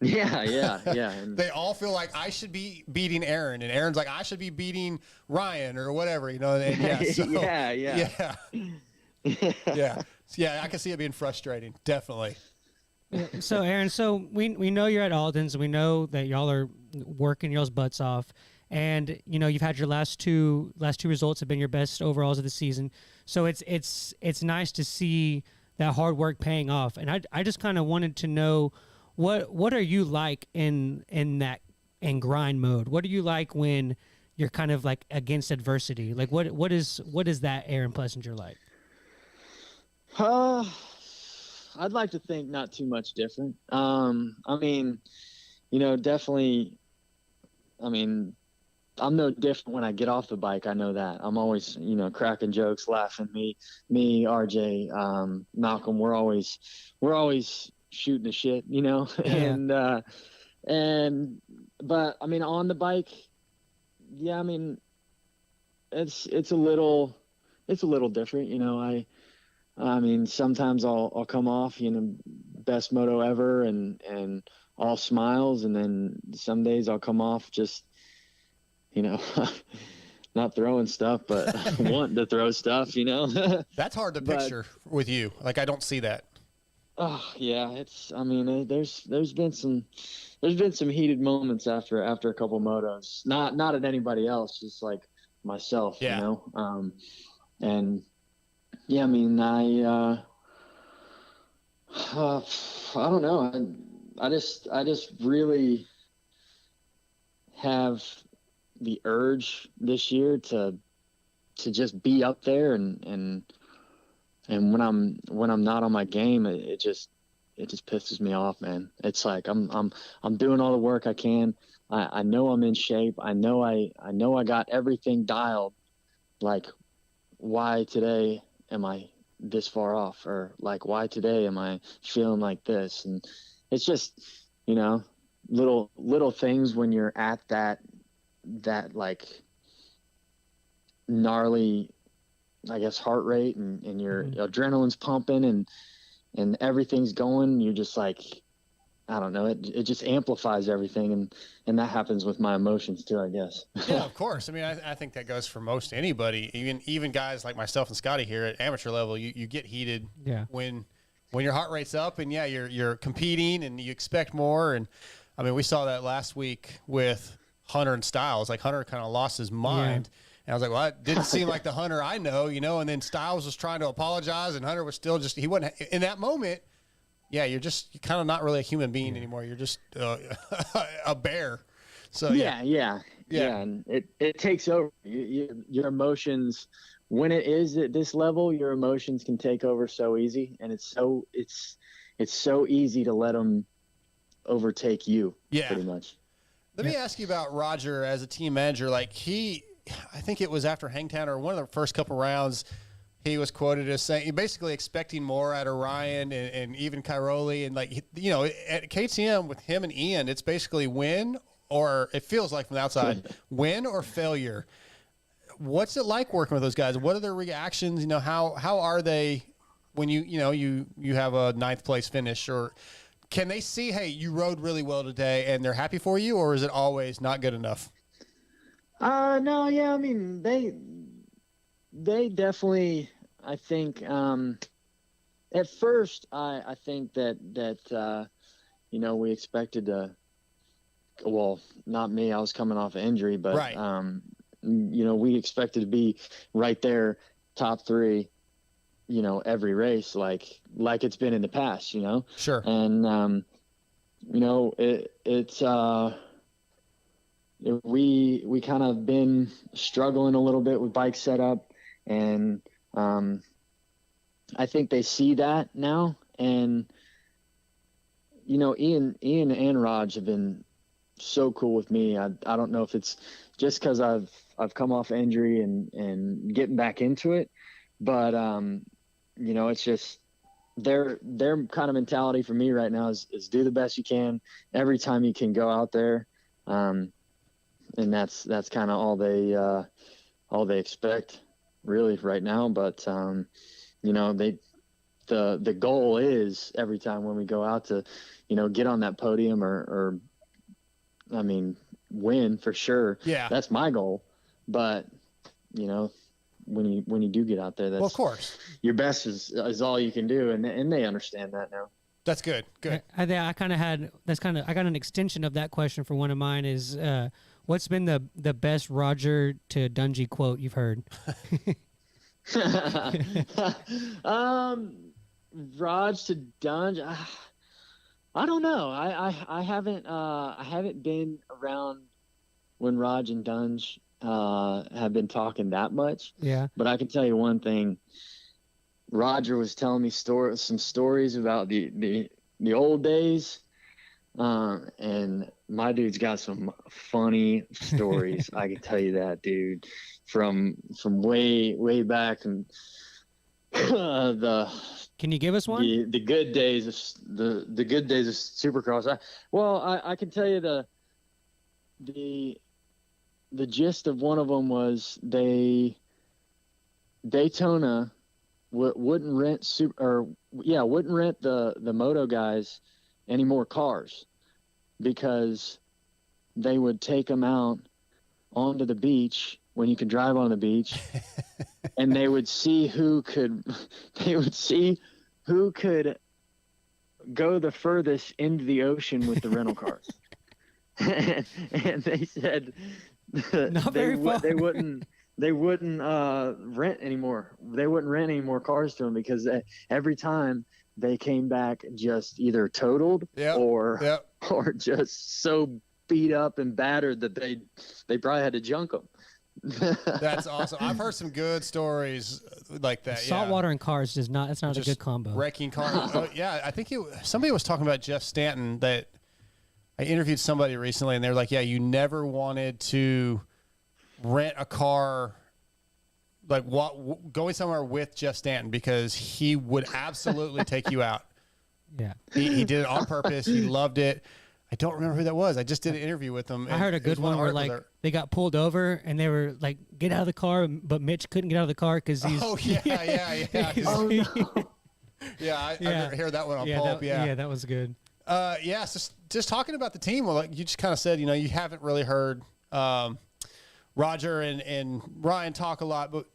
Yeah. And they all feel like I should be beating Aaron, and Aaron's like, I should be beating Ryan or whatever, And yeah, I can see it being frustrating. Definitely. So Aaron, we know you're at Alden's. We know that y'all are working y'all's butts off, and you've had your last two results have been your best overalls of the season. So it's nice to see that hard work paying off. And I just kind of wanted to know what are you like in grind mode? What are you like when you're kind of like against adversity? Like what is that Aaron Plessinger like? I'd like to think not too much different. I mean, definitely, I'm no different when I get off the bike. I know that. I'm always, cracking jokes, laughing. Me, RJ, Malcolm, we're always shooting the shit, Yeah. But I mean, on the bike, yeah, I mean, it's a little different. I mean, sometimes I'll come off, best moto ever and all smiles. And then some days I'll come off just, not throwing stuff, but wanting to throw stuff, That's hard to picture with you. Like, I don't see that. Oh yeah. There's been some heated moments after a couple motos, not at anybody else, just like myself, and yeah, I mean, I don't know. I just really have the urge this year to just be up there and when I'm not on my game, it just pisses me off, man. It's like I'm doing all the work I can. I know I'm in shape. I know I got everything dialed. Like, why today am I this far off? Or like, why today am I feeling like this? And it's just, little things when you're at that like gnarly, I guess, heart rate and your adrenaline's pumping and everything's going. You're just like, I don't know. It just amplifies everything. And that happens with my emotions too, I guess. Yeah, of course. I mean, I think that goes for most anybody, even guys like myself and Scotty here at amateur level. You get heated when your heart rate's up, and you're competing and you expect more. And I mean, we saw that last week with Hunter and Styles. Like, Hunter kind of lost his mind. Yeah. And I was like, well, that didn't seem like the Hunter I know, and then Styles was trying to apologize, and Hunter was still he wasn't in that moment. Yeah, you're kind of not really a human being anymore. You're just a bear. So yeah. Yeah, and it takes over. Your emotions, when it is at this level, your emotions can take over so easy, and it's so easy to let them overtake you. Yeah. Pretty much. Let me ask you about Roger as a team manager. Like I think it was after Hangtown or one of the first couple rounds, he was quoted as saying, basically expecting more out of Ryan and even Cairoli. And like, you know, at KTM with him and Ian, it's basically win, or it feels like from the outside, win or failure. What's it like working with those guys? What are their reactions? You know, how are they when you have a 9th place finish, or can they see, hey, you rode really well today and they're happy for you, or is it always not good enough? No, yeah, I mean, they definitely, I think, at first, I think that you know, we expected to, well, not me, I was coming off an injury, but, right. You know, we expected to be right there, top 3, you know, every race, like it's been in the past, you know? Sure. And, you know, we kind of been struggling a little bit with bike setup, and I think they see that now. And you know, Ian and Raj have been so cool with me. I don't know if it's just because I've come off injury and getting back into it, but you know, it's just their kind of mentality for me right now is do the best you can every time you can go out there. And that's kind of all they expect really right now. But, you know, the goal is every time when we go out to, you know, get on that podium or I mean, win for sure. Yeah. That's my goal. But, you know, when you do get out there, that's, well, of course, your best is all you can do. And they understand that now. That's good. Good. I got an extension of that question for one of mine is, what's been the best Roger to Dungey quote you've heard? Raj to Dunge, I don't know. I haven't been around when Raj and Dunge have been talking that much. Yeah. But I can tell you one thing. Roger was telling me some stories about the old days, and my dude's got some funny stories. I can tell you that, dude, from way back, and Can you give us one? the good days of the good days of Supercross. I can tell you the gist of one of them was Daytona wouldn't rent the moto guys any more cars because they would take them out onto the beach when you can drive on the beach and they would see who could go the furthest into the ocean with the rental cars. and they said Not very far. They wouldn't rent anymore. They wouldn't rent any more cars to them because every time they came back just either totaled or just so beat up and battered that they probably had to junk them. That's awesome. I've heard some good stories like that. Saltwater and cars that's not just a good combo. Wrecking cars. Yeah, I think somebody was talking about Jeff Stanton. That I interviewed somebody recently, and they're like, "Yeah, you never wanted to rent a car, like going somewhere with Jeff Stanton because he would absolutely take you out." Yeah, he did it on purpose. He loved it. I don't remember who that was. I just did an interview with him. I heard a good one where like they got pulled over and they were like, "Get out of the car," but Mitch couldn't get out of the car because he's. Oh yeah. Oh, no. I heard that one on Pulp. That was good. So just talking about the team. Well, like you just kind of said, you haven't really heard Roger and Ryan talk a lot, but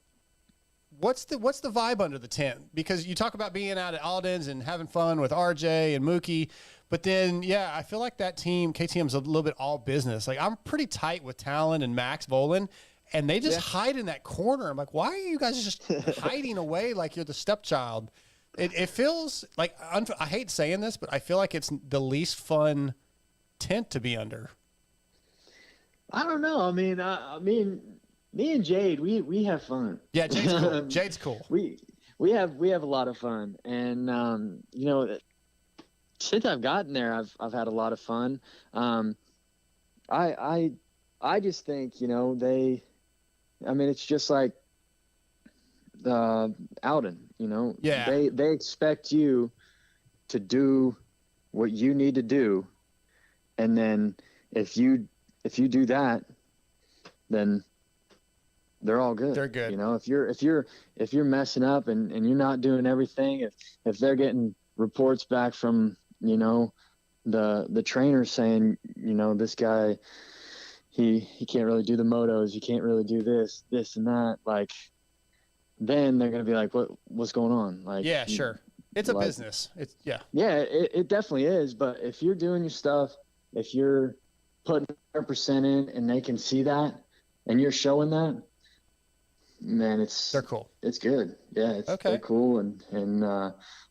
what's the vibe under the tent? Because you talk about being out at Alden's and having fun with RJ and Mookie, but then I feel like that team KTM's a little bit all business. Like I'm pretty tight with Talon and Max Volan, and they just hide in that corner. I'm like, why are you guys just hiding away like you're the stepchild? It feels like, I hate saying this, but I feel like it's the least fun tent to be under. I don't know. I mean, me and Jade, we have fun. Yeah, Jade's cool. Jade's cool. We have a lot of fun, and you know, since I've gotten there, I've had a lot of fun. I just think, you know, it's just like Alden, you know. Yeah. They expect you to do what you need to do, and then if you do that, then they're all good. They're good. You know, if you're messing up and you're not doing everything, if they're getting reports back from, you know, the trainer saying, you know, this guy, he can't really do the motos, he can't really do this and that, like, then they're gonna be like, what's going on? Like, yeah, sure. It's a business. It's it definitely is. But if you're doing your stuff, if you're putting 100% in, and they can see that, and you're showing that, man, they're cool. It's good. Yeah, it's okay. They're cool, and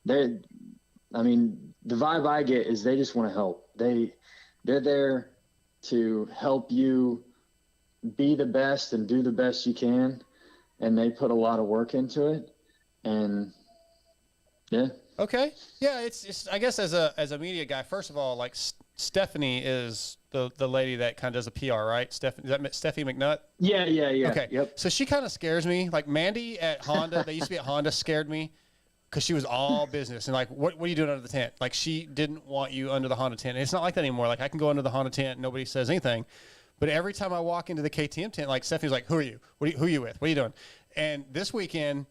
they're. I mean, the vibe I get is they just want to help. They're there to help you be the best and do the best you can, and they put a lot of work into it, and yeah. Okay. Yeah, it's I guess as a media guy, first of all, like Stephanie is the lady that kind of does the PR, right? Is that Steffi McNutt? Yeah. Okay. Yep. So she kind of scares me. Like Mandy at Honda, they used to be at Honda, scared me because she was all business and like, what are you doing under the tent? Like she didn't want you under the Honda tent. And it's not like that anymore. Like I can go under the Honda tent, and nobody says anything. But every time I walk into the KTM tent, like Stephanie's like, who are you? Who are you with? What are you doing? And this weekend,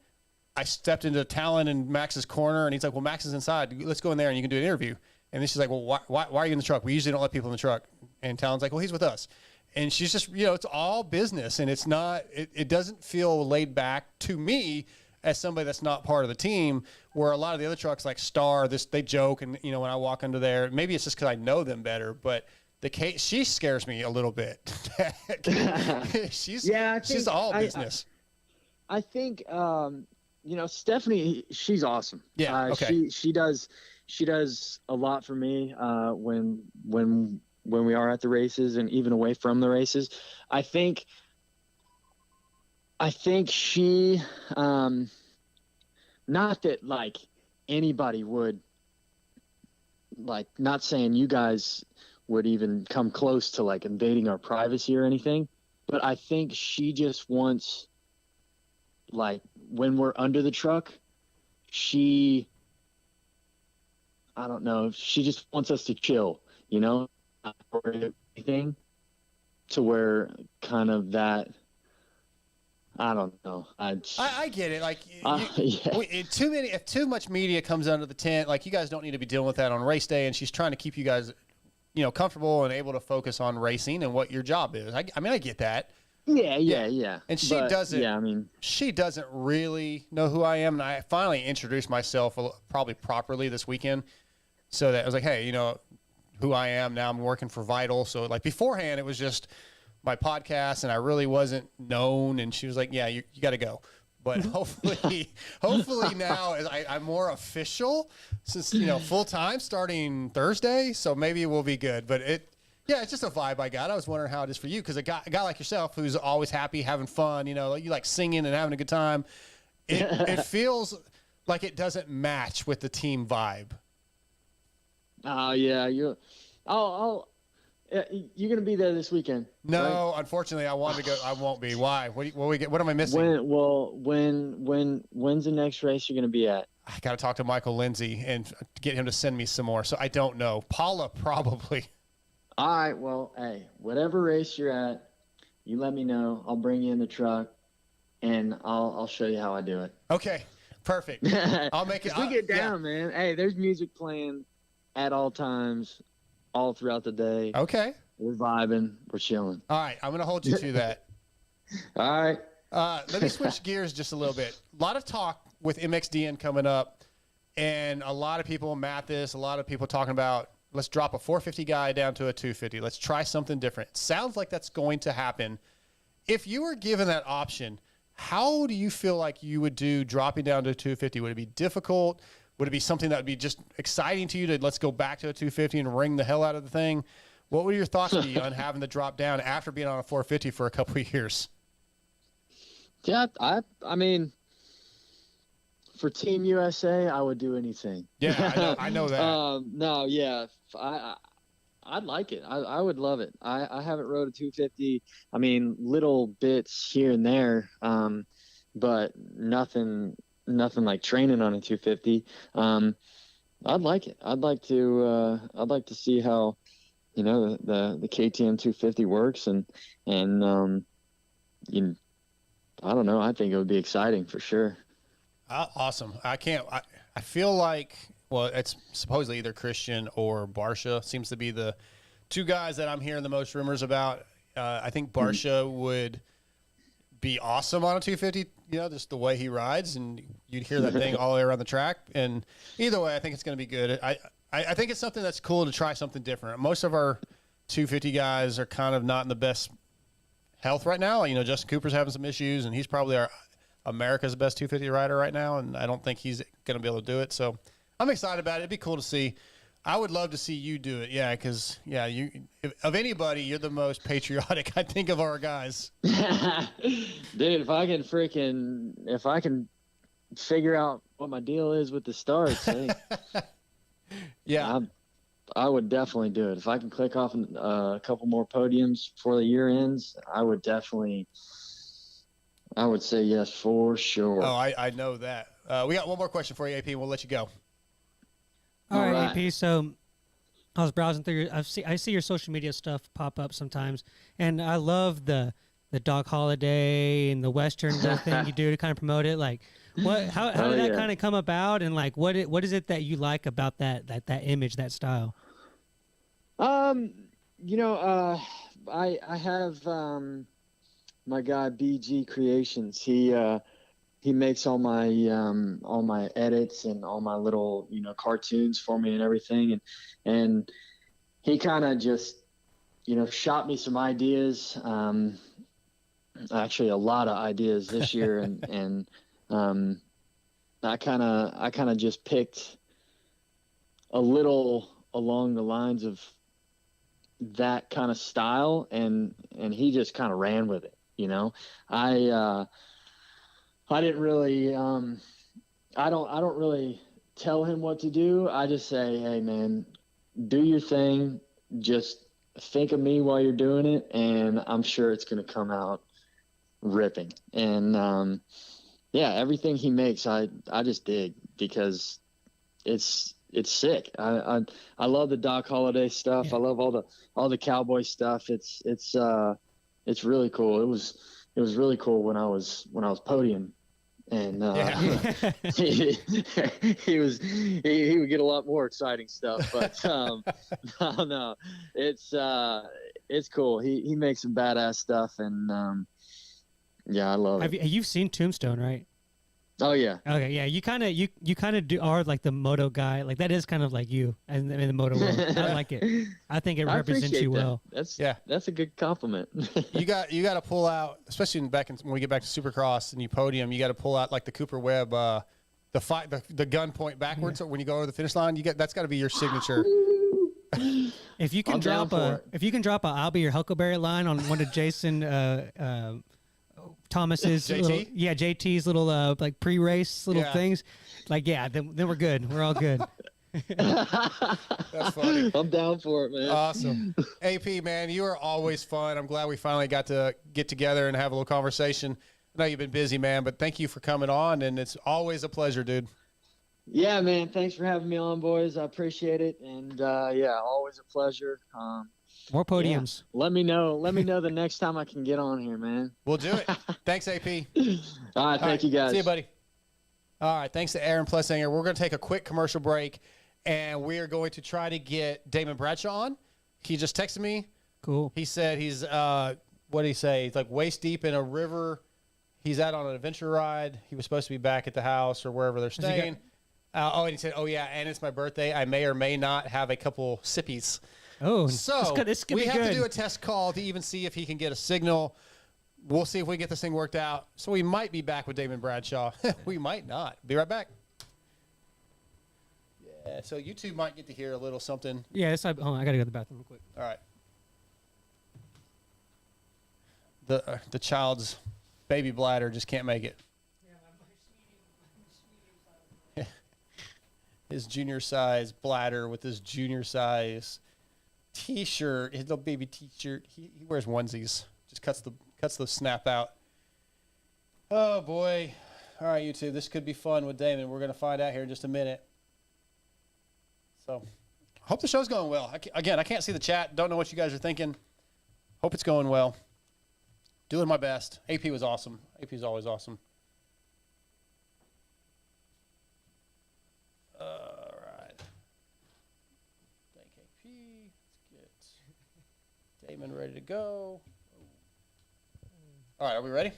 I stepped into Talon and Max's corner, and he's like, well, Max is inside. Let's go in there and you can do an interview. And then she's like, well, why are you in the truck? We usually don't let people in the truck. And Talon's like, well, he's with us. And she's just, you know, it's all business, and it's not, it doesn't feel laid back to me as somebody that's not part of the team, where a lot of the other trucks like Star, they joke. And, you know, when I walk under there, maybe it's just because I know them better, but she scares me a little bit. She's all business. I think, you know, Stephanie, she's awesome. Yeah. Okay. She does a lot for me when we are at the races and even away from the races. I think she, not that like anybody would, like, not saying you guys would even come close to like invading our privacy or anything, but I think she just wants, like, when we're under the truck, I don't know, she just wants us to chill, you know, or anything, to where kind of that, I don't know. I get it. Like, yeah. if too much media comes under the tent, like, you guys don't need to be dealing with that on race day. And she's trying to keep you guys, you know, comfortable and able to focus on racing and what your job is. I mean, I get that. Yeah. And she doesn't. Yeah, I mean, she doesn't really know who I am, and I finally introduced myself probably properly this weekend, so that I was like, hey, you know who I am now. I'm working for Vital. So like beforehand, it was just my podcast, and I really wasn't known. And she was like, yeah, you got to go. But hopefully now I'm more official, since, you know, full time starting Thursday. So maybe we'll be good. But it's just a vibe I got. I was wondering how it is for you, because a guy like yourself who's always happy, having fun, you know, you like singing and having a good time. It feels like it doesn't match with the team vibe. Oh yeah, you're gonna be there this weekend? No, right? Unfortunately, I wanted to go. I won't be. Why? What am I missing? When's the next race you're gonna be at? I got to talk to Michael Lindsay and get him to send me some more. So I don't know. Paula probably. All right. Well, hey, whatever race you're at, you let me know. I'll bring you in the truck, and I'll show you how I do it. Okay. Perfect. I'll make it. We get down, man. Hey, there's music playing at all times, all throughout the day. Okay. We're vibing. We're chilling. All right. I'm going to hold you to that. All right. Let me switch gears just a little bit. A lot of talk with MXDN coming up, and a lot of people, Mathis, a lot of people talking about, let's drop a 450 guy down to a 250. Let's try something different. Sounds like that's going to happen. If you were given that option, how do you feel like you would do dropping down to a 250? Would it be difficult? Would it be something that would be just exciting to you to let's go back to a 250 and wring the hell out of the thing? What would your thoughts be on having to drop down after being on a 450 for a couple of years? Yeah, I mean, for Team USA, I would do anything. Yeah, I know that. No, yeah, I'd like it. I would love it. I haven't rode a 250. I mean, little bits here and there, but nothing like training on a 250. I'd like it. I'd like to see how, you know, the KTM 250 works, and I don't know. I think it would be exciting for sure. Awesome. I feel like, well, it's supposedly either Christian or Barsha seems to be the two guys that I'm hearing the most rumors about. I think Barsha would be awesome on a 250, you know, just the way he rides, and you'd hear that thing all the way around the track. And either way, I think it's going to be good. I think it's something that's cool to try something different. Most of our 250 guys are kind of not in the best health right now. You know, Justin Cooper's having some issues, and he's probably America's best 250 rider right now, and I don't think he's going to be able to do it. So I'm excited about it. It'd be cool to see. I would love to see you do it. Yeah, because, of anybody, you're the most patriotic, I think, of our guys. Dude, if I can figure out what my deal is with the starts, hey, yeah, I would definitely do it. If I can click off a couple more podiums before the year ends, I would say yes for sure. Oh, I know that. We got one more question for you, AP, and we'll let you go. All right, AP. So I was browsing through. I see your social media stuff pop up sometimes, and I love the Dog Holiday and the Western little thing you do to kind of promote it. Like, how did that kind of come about, and like what is it that you like about that image, that style? You know, I have my guy BG Creations. He makes all my edits and all my little, you know, cartoons for me and everything. And he kind of just, you know, shot me some ideas. Actually a lot of ideas this year. and I kind of just picked a little along the lines of that kind of style, and he just kind of ran with it. You know, I didn't really, I don't really tell him what to do. I just say, hey man, do your thing. Just think of me while you're doing it, and I'm sure it's going to come out ripping. And everything he makes, I just dig, because it's sick. I love the Doc Holliday stuff. Yeah. I love all the cowboy stuff. It's really cool. It was really cool when I was podium. And he would get a lot more exciting stuff, but no, it's cool. He makes some badass stuff, and I love it. You've seen Tombstone, right? Oh yeah. Okay, yeah. You kind of are like the moto guy. Like that is kind of like you in the moto world. I like it. I think it represents you well. That's a good compliment. you got to pull out, especially when we get back to Supercross and you podium. You got to pull out like the Cooper Webb, the gun point backwards when you go over the finish line. That's got to be your signature. If you can drop a I'll be your Huckleberry line on one of Jason Thomas's JT's little like pre-race little things, like then we're good. We're all good. That's funny. I'm down for it, man. Awesome. AP, man, you are always fun. I'm glad we finally got to get together and have a little conversation. I know you've been busy, man, but thank you for coming on, and it's always a pleasure, dude. Yeah, man. Thanks for having me on, boys. I appreciate it, and always a pleasure. More podiums. Yeah. Let me know the next time I can get on here, man. We'll do it. Thanks, AP. All right, thank you, guys. See you, buddy. All right, thanks to Aaron Plessinger. We're going to take a quick commercial break, and we are going to try to get Damon Bradshaw on. He just texted me. Cool. He said he's, what did he say? He's like waist deep in a river. He's out on an adventure ride. He was supposed to be back at the house or wherever they're staying. And he said, and it's my birthday. I may or may not have a couple sippies. Oh, so this could we be have good. to do a test call to even see if he can get a signal. We'll see if we get this thing worked out. So we might be back with Damon Bradshaw. We might not. Be right back. Yeah, so you two might get to hear a little something. Yeah, I got to go to the bathroom real quick. All right. the child's baby bladder just can't make it. His junior size bladder with his junior size T-shirt, his little baby T-shirt. He wears onesies. Just cuts the snap out. Oh boy! All right, YouTube, this could be fun with Damon. We're gonna find out here in just a minute. So, hope the show's going well. Again, I can't see the chat. Don't know what you guys are thinking. Hope it's going well. Doing my best. AP was awesome. AP is always awesome. All right. Thank AP. Let's get Damon ready to go. All right, are we ready?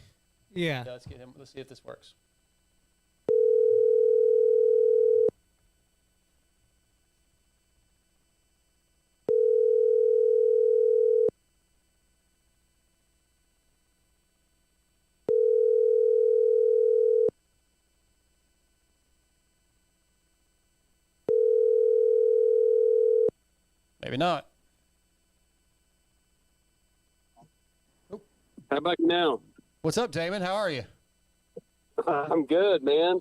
Yeah. Let's get him. Let's see if this works. Maybe not. How about you now? What's up, Damon? How are you? I'm good, man.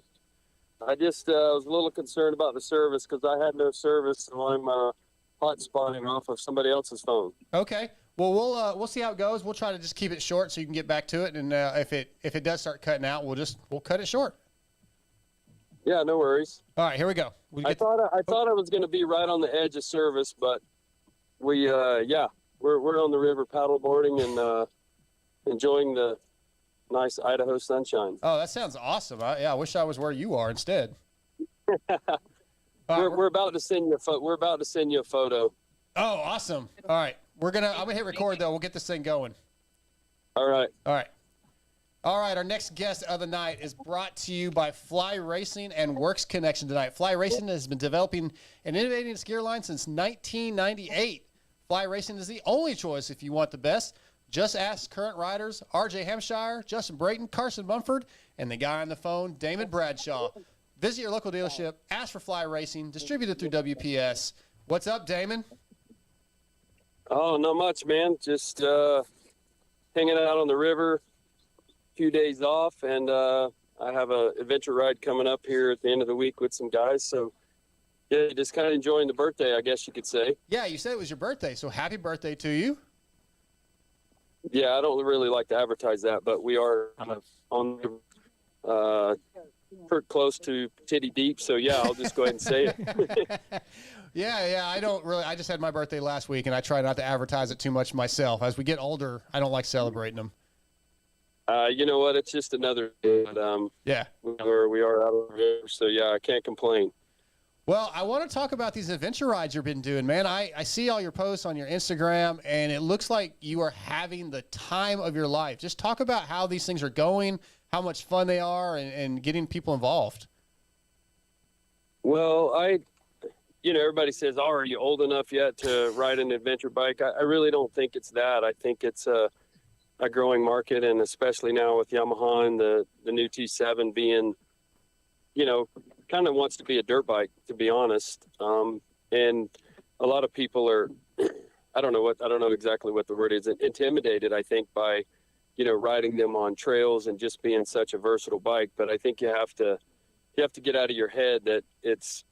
I just was a little concerned about the service because I had no service, so I'm hotspotting off of somebody else's phone. Okay. Well, we'll see how it goes. We'll try to just keep it short so you can get back to it, and if it does start cutting out, we'll cut it short. Yeah, no worries. All right, here we go. I thought I was going to be right on the edge of service, but we're on the river paddleboarding and enjoying the nice Idaho sunshine. Oh, that sounds awesome. I wish I was where you are instead. We're about to send you a photo. Oh, awesome. All right. I'm gonna hit record though. We'll get this thing going. All right. Our next guest of the night is brought to you by Fly Racing and Works Connection tonight. Fly Racing has been developing and innovating its gear line since 1998. Fly Racing is the only choice if you want the best. Just ask current riders RJ Hampshire, Justin Brayton, Carson Mumford, and the guy on the phone, Damon Bradshaw. Visit your local dealership, ask for Fly Racing, distributed through WPS. What's up, Damon? Oh, not much, man. Just hanging out on the river, a few days off, and I have an adventure ride coming up here at the end of the week with some guys. So, yeah, just kind of enjoying the birthday, I guess you could say. Yeah, you said it was your birthday, so happy birthday to you. Yeah, I don't really like to advertise that, but we are kind of on pretty close to titty deep. So, yeah, I'll just go ahead and say it. Yeah, I just had my birthday last week, and I try not to advertise it too much myself. As we get older, I don't like celebrating them. You know what? It's just another day, but yeah, we are out of here, so yeah, I can't complain. Well, I want to talk about these adventure rides you've been doing, man. I see all your posts on your Instagram, and it looks like you are having the time of your life. Just talk about how these things are going, how much fun they are, and getting people involved. Well, everybody says, "Oh, are you old enough yet to ride an adventure bike?" I really don't think it's that. I think it's a growing market, and especially now with Yamaha and the new T7 being, kind of wants to be a dirt bike, to be honest. And a lot of people are, I don't know exactly what the word is, intimidated, I think, by, riding them on trails and just being such a versatile bike. But I think you have to get out of your head that it's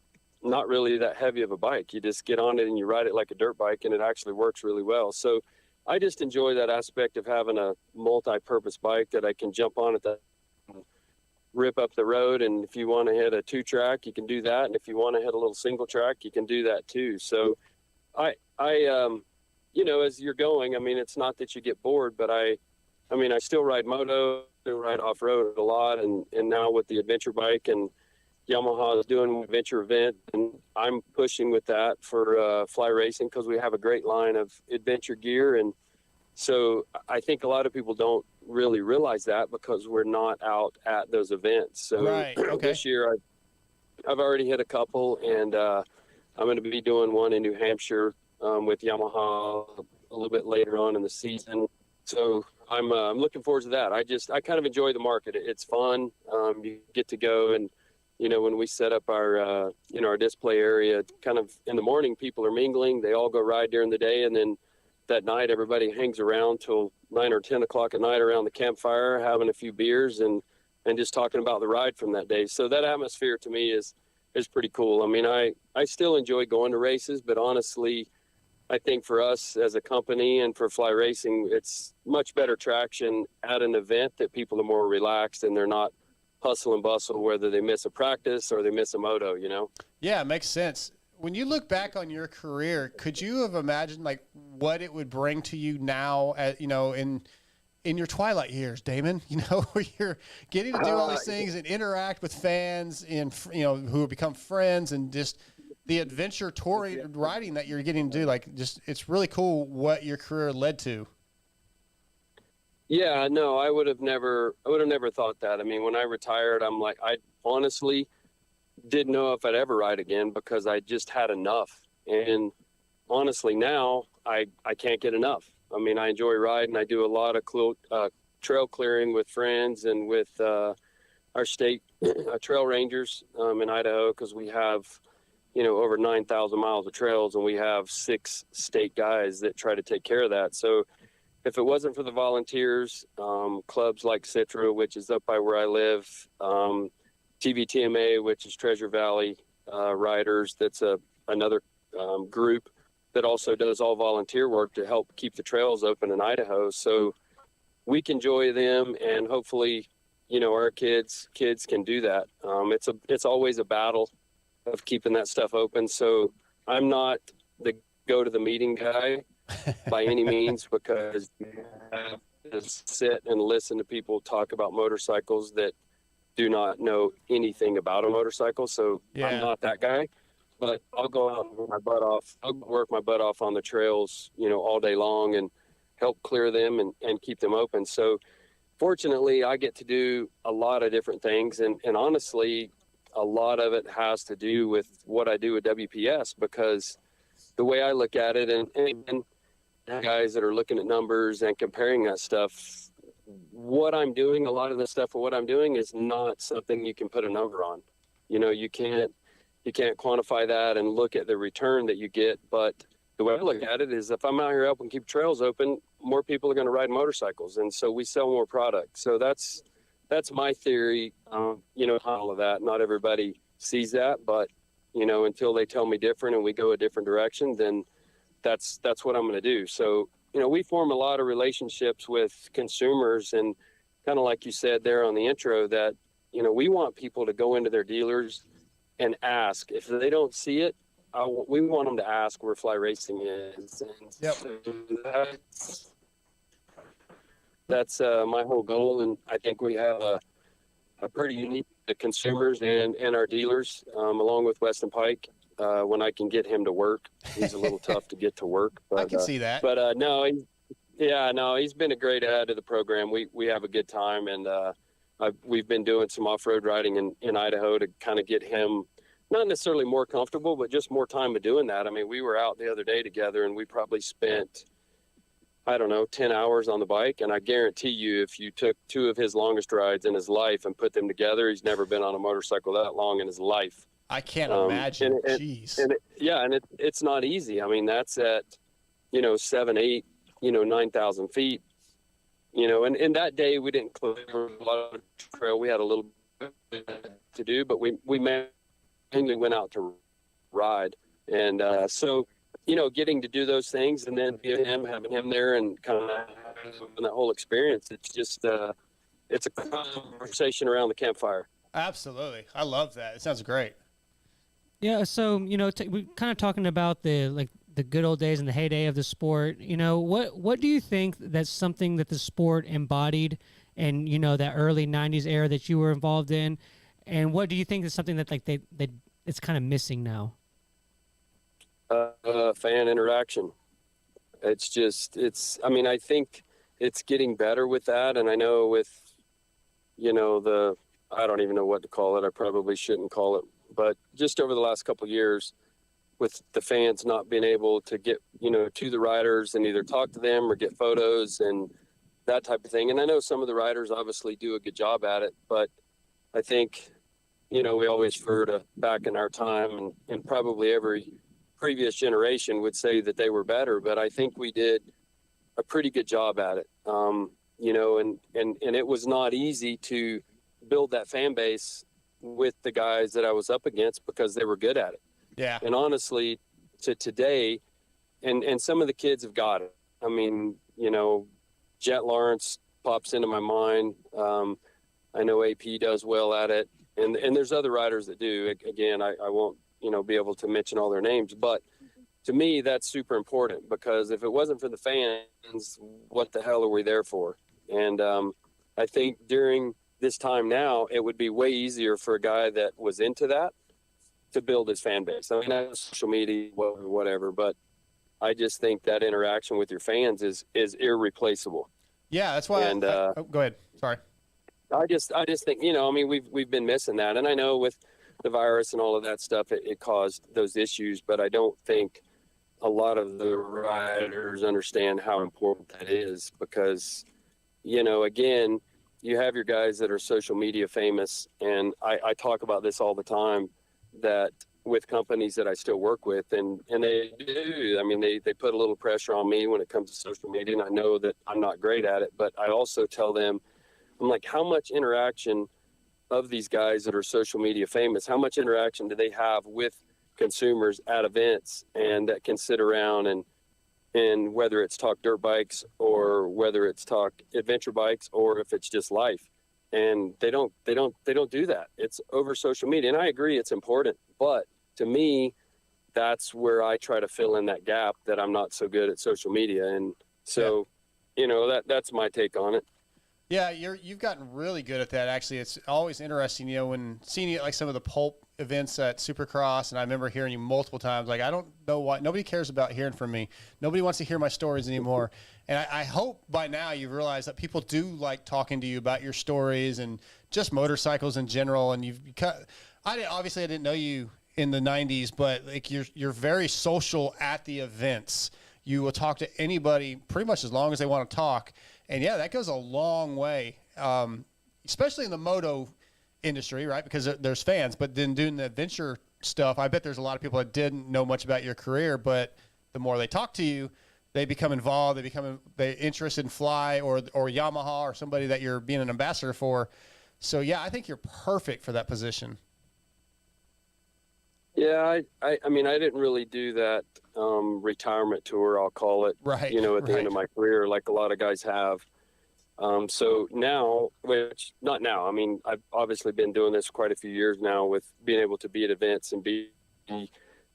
not really that heavy of a bike. You just get on it and you ride it like a dirt bike, and it actually works really well. So I just enjoy that aspect of having a multi-purpose bike that I can jump on at the rip up the road, and if you want to hit a 2-track, you can do that, and if you want to hit a little single track, you can do that too. So I as you're going, it's not that you get bored, but I still ride moto, still ride off-road a lot, and now with the adventure bike, and Yamaha is doing an adventure event, and I'm pushing with that for Fly Racing because we have a great line of adventure gear. And so I think a lot of people don't really realize that because we're not out at those events. So right. Okay. This year I've already hit a couple, and I'm going to be doing one in New Hampshire with Yamaha a little bit later on in the season. So I'm looking forward to that. I kind of enjoy the market. It's fun. You get to go, and when we set up our our display area, kind of in the morning, people are mingling. They all go ride during the day, and then that night everybody hangs around till 9 or 10 o'clock at night around the campfire, having a few beers and just talking about the ride from that day. So that atmosphere to me is pretty cool. I mean, I still enjoy going to races, but honestly, I think for us as a company and for Fly Racing, it's much better traction at an event that people are more relaxed and they're not hustle and bustle, whether they miss a practice or they miss a moto, you know? Yeah, it makes sense. When you look back on your career, could you have imagined like what it would bring to you now at, you know, in your twilight years, Damon, you know, where you're getting to do all these things and interact with fans and, you know, who have become friends, and just the adventure touring riding that you're getting to do, like, just, it's really cool what your career led to. Yeah, no, I would have never thought that. I mean, when I retired, I'm like, I honestly didn't know if I'd ever ride again because I just had enough. And honestly, now I can't get enough. I mean, I enjoy riding. I do a lot of trail clearing with friends and with our state trail rangers in Idaho, because we have, you know, over 9,000 miles of trails, and we have 6 state guys that try to take care of that. So if it wasn't for the volunteers, clubs like Citra, which is up by where I live, TVTMA, which is Treasure Valley Riders, that's another group that also does all volunteer work to help keep the trails open in Idaho. So we can enjoy them, and hopefully, you know, our kids can do that. It's always a battle of keeping that stuff open. So I'm not the go to the meeting guy by any means, because you have to sit and listen to people talk about motorcycles that do not know anything about a motorcycle. So Yeah. I'm not that guy, but I'll go out and work my butt off. I'll work my butt off on the trails, you know, all day long and help clear them and keep them open. So fortunately, I get to do a lot of different things. And honestly, a lot of it has to do with what I do at WPS, because the way I look at it, and guys that are looking at numbers and comparing that stuff, what I'm doing, a lot of the stuff of what I'm doing is not something you can put a number on. You know, you can't quantify that and look at the return that you get. But the way I look at it is, if I'm out here helping keep trails open, more people are going to ride motorcycles, and so we sell more product. So that's my theory. You know, all of that. Not everybody sees that, but you know, until they tell me different and we go a different direction, then that's what I'm going to do. So, you know, we form a lot of relationships with consumers, and kind of like you said there on the intro, that, you know, we want people to go into their dealers and ask. If they don't see it, we want them to ask where Fly Racing is. And Yep. so that's my whole goal. And I think we have a pretty unique consumers and our dealers, along with Weston Pike. When I can get him to work, he's a little tough to get to work. But, I can see that. But no, he's been a great add to the program. We have a good time, and we've been doing some off-road riding in Idaho to kind of get him not necessarily more comfortable, but just more time of doing that. I mean, we were out the other day together, and we probably spent, I don't know, 10 hours on the bike. And I guarantee you, if you took 2 of his longest rides in his life and put them together, he's never been on a motorcycle that long in his life. I can't imagine. Jeez. And it's not easy. I mean, that's at, you know, 7, 8, you know, 9,000 feet, you know, and that day we didn't clear a lot of trail. We had a little bit to do, but we mainly went out to ride. And so, you know, getting to do those things, and then having him there and kind of that whole experience, it's just, it's a conversation around the campfire. Absolutely. I love that. It sounds great. Yeah, so, you know, we're kind of talking about the good old days and the heyday of the sport. You know, what do you think that's something that the sport embodied, and, you know, that early 90s era that you were involved in, and what do you think is something that, like, it's kind of missing now? Fan interaction. I mean, I think it's getting better with that, and I know with, you know, I don't even know what to call it. I probably shouldn't call it. But just over the last couple of years, with the fans not being able to get, you know, to the riders and either talk to them or get photos and that type of thing. And I know some of the riders obviously do a good job at it, but I think, you know, we always refer to back in our time, and probably every previous generation would say that they were better. But I think we did a pretty good job at it. You know, and it was not easy to build that fan base with the guys that I was up against because they were good at it. Yeah. And honestly, to today, and some of the kids have got it. I mean, you know, Jet Lawrence pops into my mind. I know AP does well at it, and there's other riders that do. Again, I won't, you know, be able to mention all their names, but to me, that's super important, because if it wasn't for the fans, what the hell are we there for? And I think during this time now, it would be way easier for a guy that was into that to build his fan base. I mean, I know social media, whatever, but I just think that interaction with your fans is irreplaceable. Yeah, that's why. And go ahead. Sorry. I just think, you know, I mean, we've been missing that, and I know with the virus and all of that stuff, it caused those issues, but I don't think a lot of the riders understand how important that is, because, you know, again, you have your guys that are social media famous, and I talk about this all the time, that with companies that I still work with, and they do, I mean, they put a little pressure on me when it comes to social media, and I know that I'm not great at it, but I also tell them, I'm like, how much interaction of these guys that are social media famous, how much interaction do they have with consumers at events, and that can sit around and whether it's talk dirt bikes or whether it's talk adventure bikes or if it's just life, and they don't do that. It's over social media, and I agree it's important, but to me, that's where I try to fill in that gap, that I'm not so good at social media. And so, you know, that's my take on it. Yeah, you've gotten really good at that. Actually, it's always interesting, you know, when seeing you at like some of the pulp events at Supercross, and I remember hearing you multiple times. Like, I don't know why nobody cares about hearing from me. Nobody wants to hear my stories anymore. And I hope by now you've realized that people do like talking to you about your stories and just motorcycles in general. And obviously I didn't know you in the 90s, but like you're very social at the events. You will talk to anybody pretty much as long as they want to talk. And yeah, that goes a long way, especially in the moto industry, right? Because there's fans, but then doing the adventure stuff, I bet there's a lot of people that didn't know much about your career, but the more they talk to you, they become involved, they're interested in Fly or Yamaha or somebody that you're being an ambassador for. So yeah, I think you're perfect for that position. Yeah, I mean, I didn't really do that retirement tour, I'll call it, right, you know, at the end of my career, like a lot of guys have. So now, which not now, I mean, I've obviously been doing this quite a few years now, with being able to be at events and be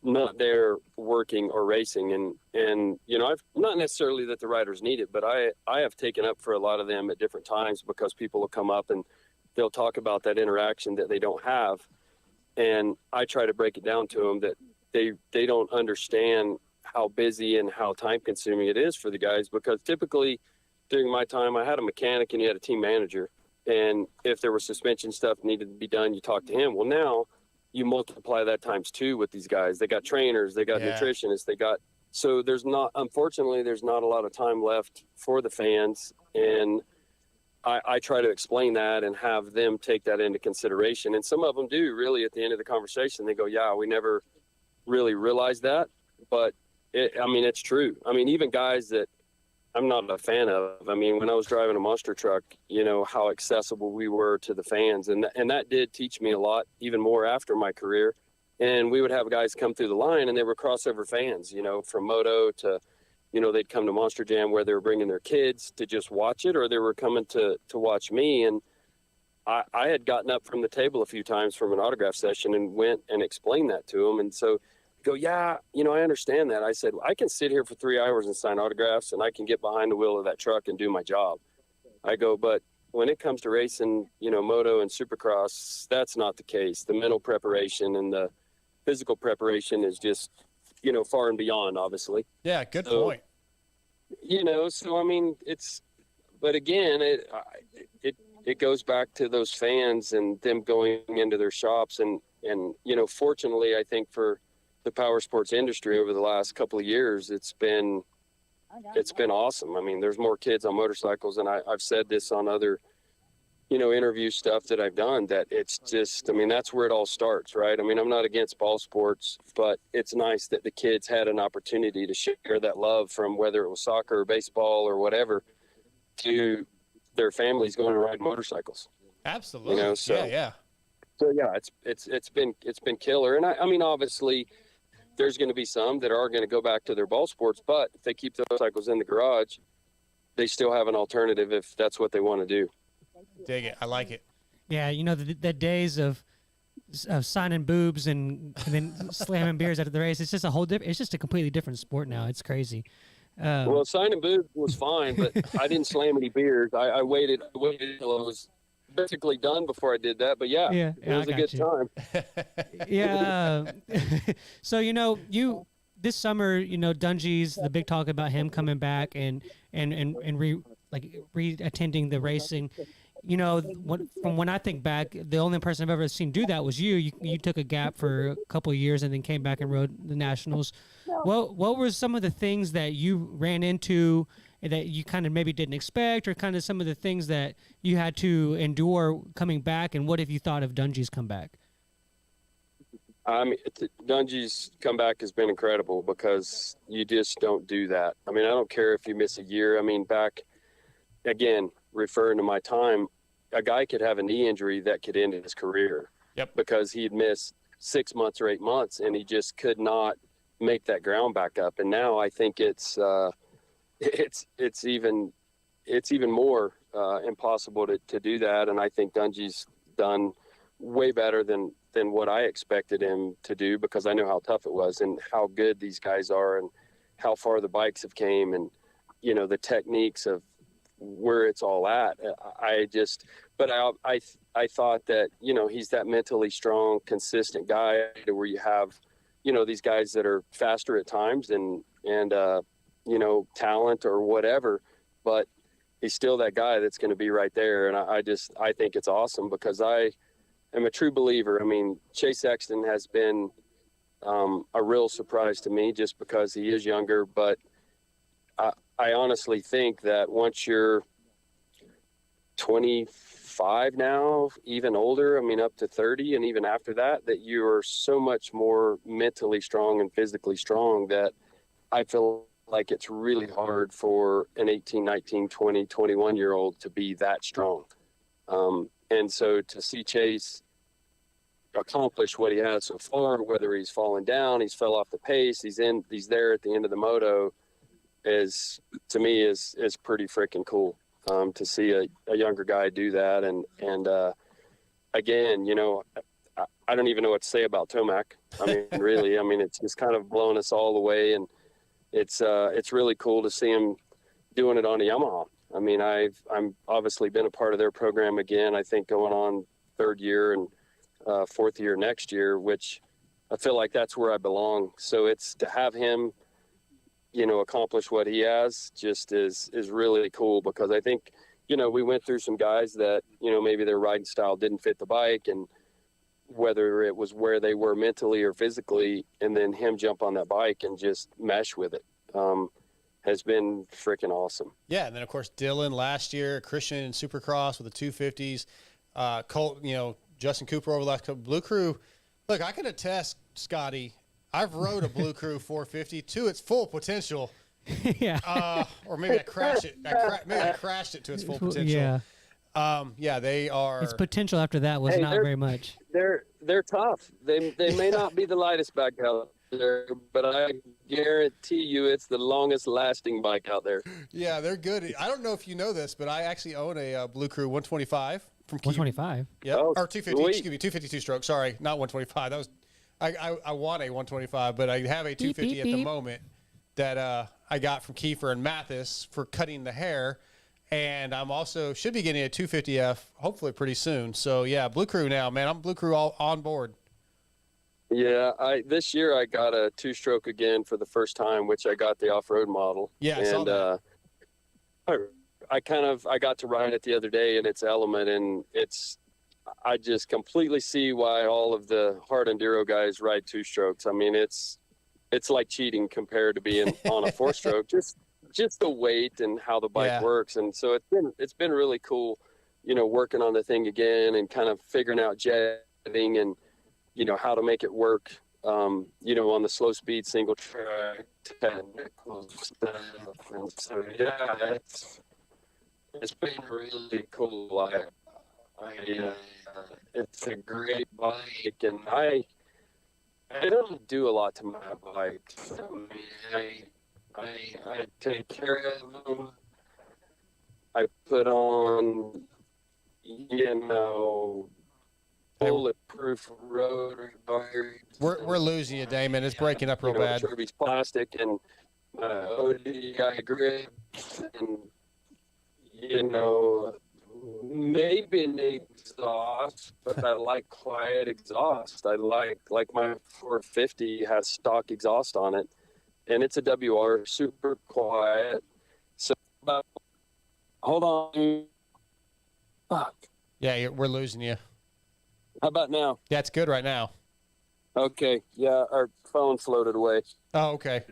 not there working or racing. And you know, I've not necessarily that the riders need it, but I have taken up for a lot of them at different times, because people will come up and they'll talk about that interaction that they don't have. And I try to break it down to them that they don't understand how busy and how time consuming it is for the guys, because typically during my time, I had a mechanic and you had a team manager. And if there was suspension stuff needed to be done, you talk to him. Well, now you multiply that times 2 with these guys. They got trainers, they got nutritionists, so unfortunately, there's not a lot of time left for the fans. And I try to explain that and have them take that into consideration. And some of them do really at the end of the conversation. They go, yeah, we never really realized that. But I mean, it's true. I mean, even guys that I'm not a fan of. I mean, when I was driving a monster truck, you know, how accessible we were to the fans. And that did teach me a lot, even more after my career. And we would have guys come through the line and they were crossover fans, you know, from moto to, you know, they'd come to Monster Jam where they were bringing their kids to just watch it, or they were coming to watch me. And I had gotten up from the table a few times from an autograph session and went and explained that to them. And so go, yeah, you know, I understand that. I said, I can sit here for 3 hours and sign autographs, and I can get behind the wheel of that truck and do my job. I go, but when it comes to racing, you know, moto and supercross, that's not the case. The mental preparation and the physical preparation is just, you know, far and beyond, obviously. Yeah, good point. You know, so I mean, but again, it goes back to those fans and them going into their shops, and you know, fortunately, I think for the power sports industry over the last couple of years, it's been awesome. I mean, there's more kids on motorcycles, and I've said this on other, interview stuff that I've done, that it's just, I mean, that's where it all starts, right? I mean, I'm not against ball sports, but it's nice that the kids had an opportunity to share that love from whether it was soccer or baseball or whatever to their families going to ride motorcycles. Absolutely. So yeah. So yeah, it's been killer. And I mean, obviously there's going to be some that are going to go back to their ball sports, but if they keep those cycles in the garage, they still have an alternative if that's what they want to do. Dig it. I like it. Yeah, the days of signing boobs and then slamming beers at the race. It's just it's just a completely different sport now. It's crazy. Well, signing boobs was fine, but I didn't slam any beers. I waited until I was basically done before I did that. But yeah, it was a good time. Yeah. So this summer, Dungy's the big talk about him coming back and re-attending the racing. From when I think back, the only person I've ever seen do that was you. You took a gap for a couple of years and then came back and rode the Nationals. What were some of the things that you ran into that you kind of maybe didn't expect, or kind of some of the things that you had to endure coming back, and what have you thought of Dungy's comeback? I mean, Dungy's comeback has been incredible because you just don't do that. I mean, I don't care if you miss a year. I mean, back again, referring to my time, a guy could have a knee injury that could end his career. Yep. Because he'd missed 6 months or 8 months and he just could not make that ground back up. And now I think it's even more impossible to do that. And I think Dungy's done way better than what I expected him to do, because I know how tough it was and how good these guys are and how far the bikes have came and, the techniques of where it's all at. I thought that, he's that mentally strong, consistent guy to where you have, these guys that are faster at times and talent or whatever, but he's still that guy that's going to be right there. And I think it's awesome because I am a true believer. I mean, Chase Sexton has been a real surprise to me just because he is younger, but I honestly think that once you're 25 now, even older, I mean, up to 30, and even after that you are so much more mentally strong and physically strong that I feel like it's really hard for an 18, 19, 20, 21-year-old to be that strong. And so to see Chase accomplish what he has so far, whether he's fallen down, he's fell off the pace, he's there at the end of the moto, is pretty freaking cool. To see a younger guy do that. And again, I don't even know what to say about Tomac. I mean, really, it's just kind of blown us all away, and it's really cool to see him doing it on a Yamaha. I mean, I'm obviously been a part of their program again, I think going on third year and fourth year next year, which I feel like that's where I belong. So it's to have him, accomplish what he has just is really cool, because I think, we went through some guys that, maybe their riding style didn't fit the bike, and whether it was where they were mentally or physically, and then him jump on that bike and just mesh with it, has been freaking awesome. Yeah. And then of course, Dylan last year, Christian in Supercross with the 250s, Colt, Justin Cooper over the last couple. Blue Crew. Look, I can attest, Scotty, I've rode a Blue Crew 450 to its full potential. Yeah. Or maybe I crashed it. Maybe I crashed it to its full potential. Yeah. Yeah, they are. Its potential after that was not very much. They're tough. They may not be the lightest bike out there, but I guarantee you it's the longest lasting bike out there. Yeah, they're good. I don't know if you know this, but I actually own a Blue Crew 125 from 125. Yeah, oh, or 250. sweet. Excuse me, 252 stroke. Sorry, not 125. That was I want a 125, but I have a 250 at the moment that I got from Kiefer and Mathis for cutting the hair, and I'm also should be getting a 250F hopefully pretty soon. So yeah, Blue Crew now, man. I'm Blue Crew all on board. Yeah, this year I got a two-stroke again for the first time, which I got the off-road model. Yeah, I saw that. I got to ride it the other day in its element, and I just completely see why all of the hard enduro guys ride two strokes. I mean, it's like cheating compared to being on a four-stroke. Just the weight and how the bike works, and so it's been really cool working on the thing again and kind of figuring out jetting and, how to make it work, on the slow speed single track technical stuff. And so, yeah, it's been really cool. It's a great bike, and I don't do a lot to my bike. I take care of them. I put on, bulletproof rotary bars. We're losing you, Damon. It's breaking up real bad. Kirby's plastic and ODI grips and, maybe an exhaust, but I like quiet exhaust. I like my 450 has stock exhaust on it, and it's a WR, super quiet. So, hold on. Fuck. Yeah, we're losing you. How about now? Yeah, it's good right now. Okay. Yeah, our phone floated away. Oh, okay.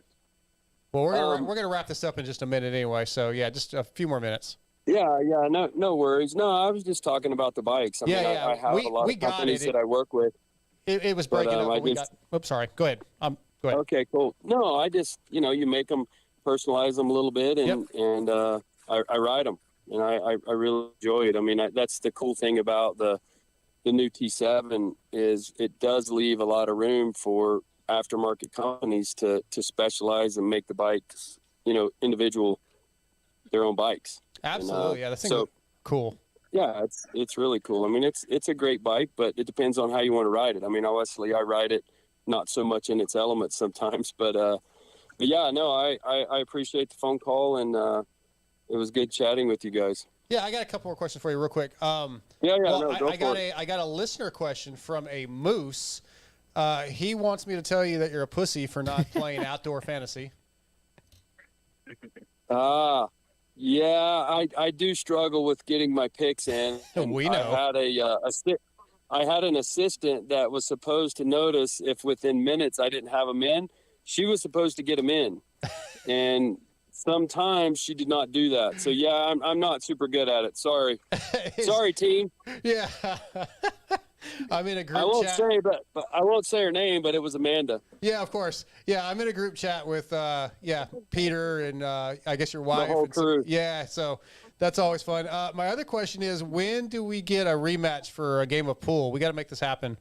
Well, we're gonna wrap this up in just a minute anyway. So yeah, just a few more minutes. Yeah, no worries. No, I was just talking about the bikes. I have a lot of companies that I work with. It was breaking up. Oops, sorry. Go ahead. Go ahead. Okay, cool. No, I just, you make them, personalize them a little bit, and I ride them, and I really enjoy it. I mean, that's the cool thing about the new T7 is it does leave a lot of room for aftermarket companies to specialize and make the bikes, their own bikes. Absolutely. Yeah, that's cool. Yeah, it's really cool. I mean, it's a great bike, but it depends on how you want to ride it. I mean, obviously I ride it not so much in its elements sometimes, but yeah, no, I appreciate the phone call, and it was good chatting with you guys. Yeah, I got a couple more questions for you real quick. Go for it. I got a listener question from a Moose. He wants me to tell you that you're a pussy for not playing outdoor fantasy. Yeah, I do struggle with getting my picks in. We know. I had an assistant that was supposed to notice if within minutes I didn't have them in. She was supposed to get them in, and sometimes she did not do that. So yeah, I'm not super good at it. Sorry, team. Yeah. I'm in a group chat. I won't say her name, but it was Amanda. Yeah, of course. Yeah, I'm in a group chat with Peter and I guess your wife. The whole crew. Yeah, so that's always fun. My other question is, when do we get a rematch for a game of pool? We got to make this happen.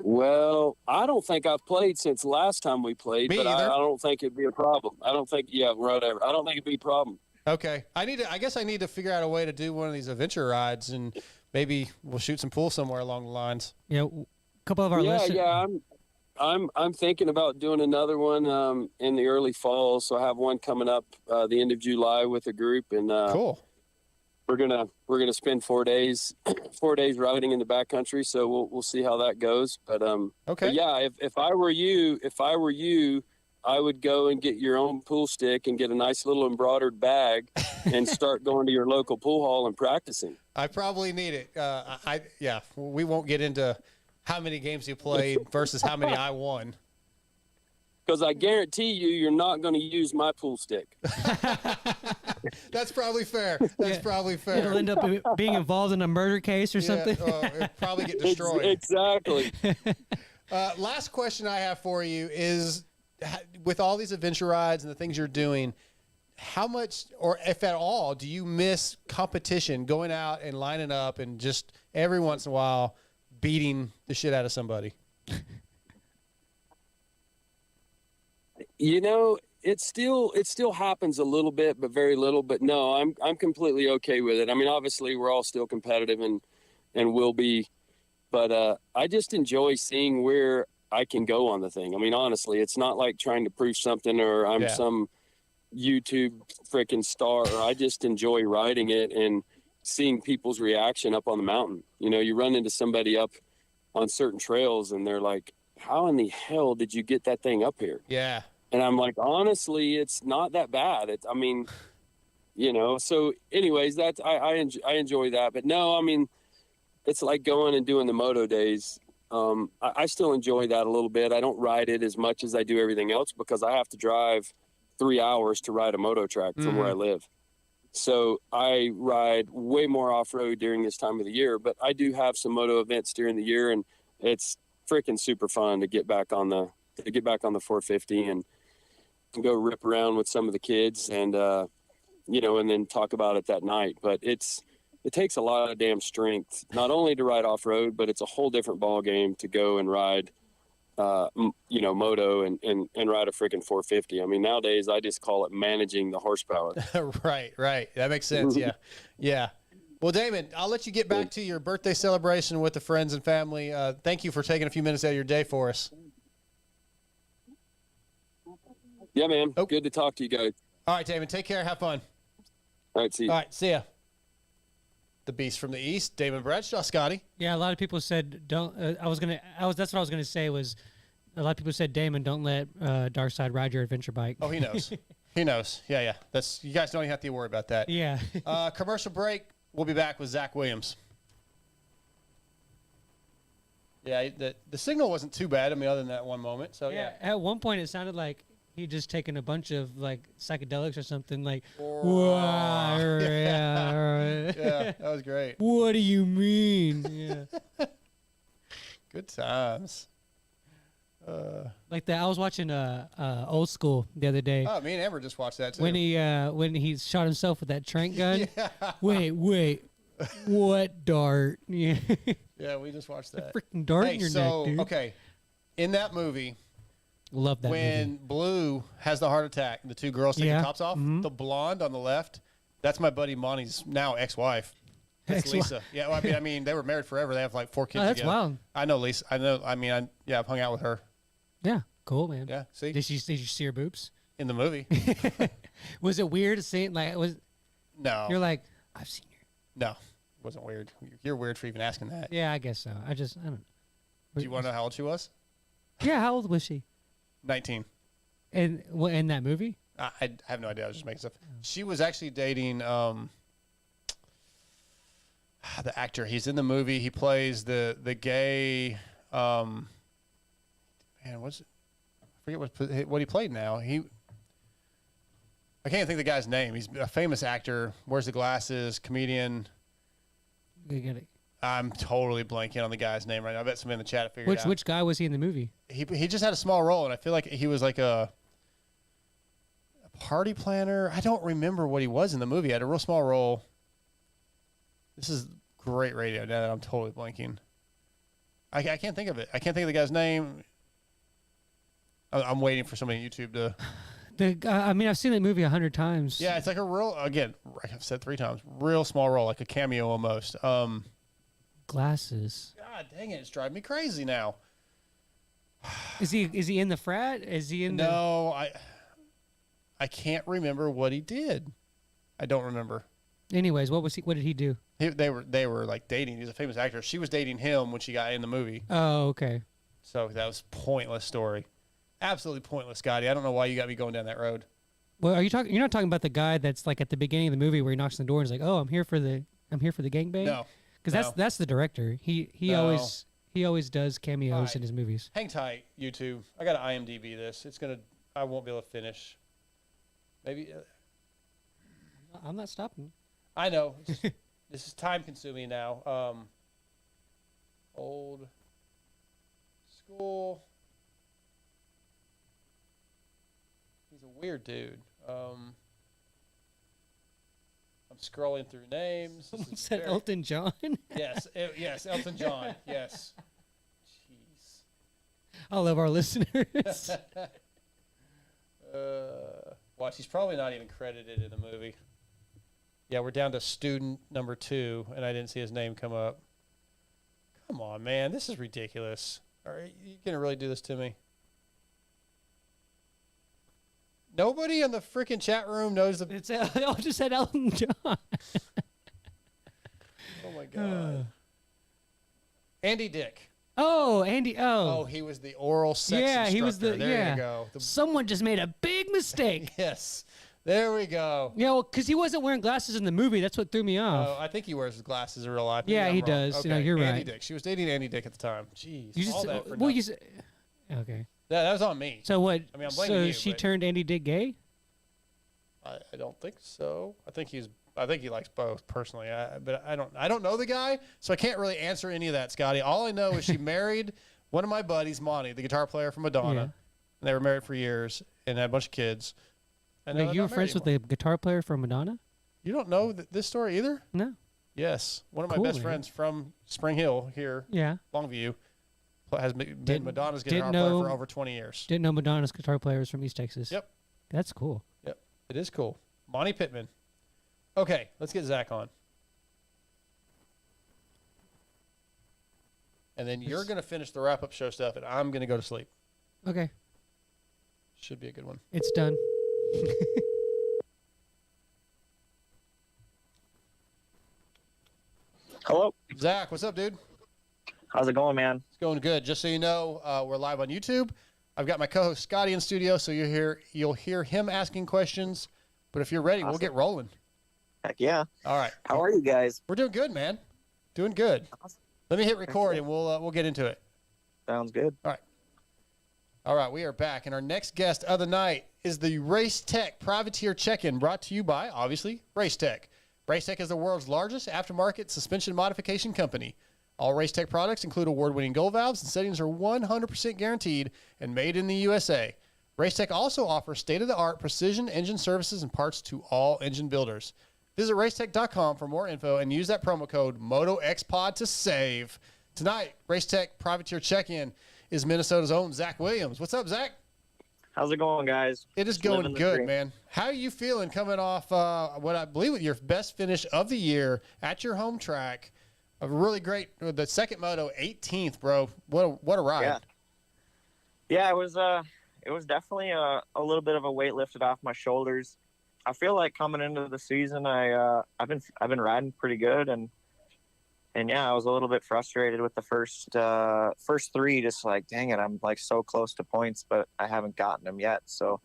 Well, I don't think I've played since last time we played, Me but either. I don't think it'd be a problem. I don't think it'd be a problem. Okay. I guess I need to figure out a way to do one of these adventure rides, and maybe we'll shoot some pool somewhere along the lines. Yeah, a couple of our listeners. Yeah, I'm thinking about doing another one in the early fall. So I have one coming up the end of July with a group, and cool. We're gonna spend 4 days riding in the backcountry. So we'll see how that goes. But okay. But yeah, if I were you, I would go and get your own pool stick and get a nice little embroidered bag and start going to your local pool hall and practicing. I probably need it. We won't get into how many games you played versus how many I won. Because I guarantee you're not going to use my pool stick. That's probably fair. Probably fair. It'll end up being involved in a murder case or something. It'll probably get destroyed. Exactly. Last question I have for you is, with all these adventure rides and the things you're doing, how much, or if at all, do you miss competition, going out and lining up and just every once in a while beating the shit out of somebody? It still happens a little bit, but very little. But no, I'm completely okay with it. I mean, obviously we're all still competitive and will be, but I just enjoy seeing where I can go on the thing. I mean, honestly, it's not like trying to prove something or I'm some YouTube freaking star. I just enjoy riding it and seeing people's reaction up on the mountain. You run into somebody up on certain trails and they're like, how in the hell did you get that thing up here? Yeah. And I'm like, honestly, it's not that bad. So anyways, I enjoy that. But no, I mean, it's like going and doing the moto days. I still enjoy that a little bit. I don't ride it as much as I do everything else because I have to drive 3 hours to ride a moto track from where I live. So I ride way more off-road during this time of the year, but I do have some moto events during the year, and it's freaking super fun to get back on the 450 and go rip around with some of the kids and and then talk about it that night. But it takes a lot of damn strength, not only to ride off-road, but it's a whole different ball game to go and ride moto and ride a freaking 450. I mean, nowadays I just call it managing the horsepower. Right. That makes sense. Yeah. Well, Damon, I'll let you get back to your birthday celebration with the friends and family. Thank you for taking a few minutes out of your day for us. Yeah, man. Oh. Good to talk to you guys. All right, Damon, take care. Have fun. All right, see you. All right, see ya. The beast from the east, Damon Bradshaw. Scotty. Yeah, a lot of people said don't. That's what I was gonna say was, a lot of people said, Damon, don't let Darkside ride your adventure bike. Oh, he knows. He knows. Yeah. You guys don't even have to worry about that. Yeah. Commercial break. We'll be back with Zack Williams. Yeah, the signal wasn't too bad. I mean, other than that one moment. So yeah. At one point, it sounded like he just taken a bunch of like psychedelics or something. Like, yeah, that was great. What do you mean? Yeah. Good times. Like that, I was watching Old School the other day. Oh, me and Amber just watched that too. When he shot himself with that trank gun. Yeah. Wait, what dart? Yeah. Yeah, we just watched that. The freaking dart in your neck, dude. Okay, in that movie, love that when movie. Blue has the heart attack, the two girls take the tops off. Mm-hmm. The blonde on the left, that's my buddy Monty's now ex-wife. That's Lisa. Yeah, well, I mean, they were married forever. They have like 4 kids. Oh, that's together. wild. I know Lisa. I know. I mean, I've hung out with her. Yeah, cool, man. Yeah, see? Did you see her boobs? In the movie. Was it weird to see it? Like, No. You're like, I've seen her. No, it wasn't weird. You're weird for even asking that. Yeah, I guess so. I don't know. Do you want to know how old she was? Yeah, how old was she? 19. In that movie? I have no idea. I was just making stuff. She was actually dating the actor. He's in the movie. He plays the gay. Man, what's it? I forget what he played now. I can't think of the guy's name. He's a famous actor. Wears the glasses. Comedian. You get it. I'm totally blanking on the guy's name right now. I bet somebody in the chat figured it out. Which guy was he in the movie? He just had a small role, and I feel like he was like a party planner. I don't remember what he was in the movie. He had a real small role. This is great radio now that I'm totally blanking. I can't think of it. I can't think of the guy's name. I'm waiting for somebody on YouTube to. I mean, I've seen that movie 100 times. Yeah, it's like a real, again, like I've said 3 times, real small role, like a cameo almost. Glasses. God dang it, it's driving me crazy now. Is he in the frat? Is he in No, I can't remember what he did. I don't remember. Anyways, what did he do? They were like dating. He's a famous actor. She was dating him when she got in the movie. Oh, okay. So that was a pointless story. Absolutely pointless, Scotty. I don't know why you got me going down that road. Well, are you talking? You're not talking about the guy that's like at the beginning of the movie where he knocks on the door and is like, "Oh, I'm here for the gangbang." No, because that's the director. He always does cameos in his movies. Hang tight, YouTube. I got to IMDb this. I won't be able to finish. Maybe. I'm not stopping. I know. This is time consuming now. Old school. He's a weird dude. I'm scrolling through names. Someone said Elton John. Yes, Elton John. Yes. Jeez. I love our listeners. Watch, he's probably not even credited in the movie. Yeah, we're down to student number 2, and I didn't see his name come up. Come on, man. This is ridiculous. Are you going to really do this to me? Nobody in the freaking chat room knows I just said Elton John. Oh, my God. Andy Dick. Oh, Andy. Oh, he was the oral sex instructor. He was the. There you go. Someone just made a big mistake. Yes. There we go. Yeah, well, because he wasn't wearing glasses in the movie. That's what threw me off. Oh, I think he wears his glasses in real life. Yeah, Maybe he I'm wrong. does. Okay. No, you're Andy right. Dick. She was dating Andy Dick at the time. Jeez. You just, all that for well, nothing. okay. Yeah, that was on me. So what? I mean, I'm blaming you. She but turned Andy Dick gay? I don't think so. I think he's I think he likes both personally, but I don't know the guy, so I can't really answer any of that, Scotty. All I know is she married one of my buddies, Monty, the guitar player from Madonna, Yeah. and they were married for years and had a bunch of kids. And Wait, they're you were not friends married with the guitar player from Madonna? You don't know this story either? No. Yes, one of my Cool, best man. friends from Spring Hill here, Yeah. Longview, has been Didn't- Madonna's guitar didn't player know- for over 20 years. Didn't know Madonna's guitar player was from East Texas. Yep. That's cool. Yep, it is cool. Monty Pittman. Okay, let's get Zach on. And then you're going to finish the wrap-up show stuff, and I'm going to go to sleep. Okay. Should be a good one. It's done. Hello. Zach, what's up, dude? How's it going, man? It's going good. Just so you know, we're live on YouTube. I've got my co-host Scotty in studio, so you'll hear him asking questions. But if you're ready, we'll get rolling. Heck yeah. All right. How are you guys? We're doing good, man. Doing good. Let me hit record, and we'll get into it. Sounds good. All right, we are back, and our next guest of the night is the Race Tech Privateer Check-In, brought to you by, obviously, Race Tech. Race Tech is the world's largest aftermarket suspension modification company. All Race Tech products include award-winning gold valves, and settings are 100% guaranteed and made in the USA. Race Tech also offers state-of-the-art precision engine services and parts to all engine builders. Visit racetech.com for more info and use that promo code MOTOXPOD to save. Tonight, Race Tech Privateer Check-In is Minnesota's own Zack Williams. What's up, Zach? How's it going, guys? It is Just going living the good, dream. man. How are you feeling coming off what I believe was your best finish of the year at your home track? A really great, the second moto, 18th, bro. What a ride. Yeah, it was definitely a little bit of a weight lifted off my shoulders. I feel like coming into the season, I've been riding pretty good, and yeah, I was a little bit frustrated with the first three. Just like, dang it, I'm like so close to points, but I haven't gotten them yet. So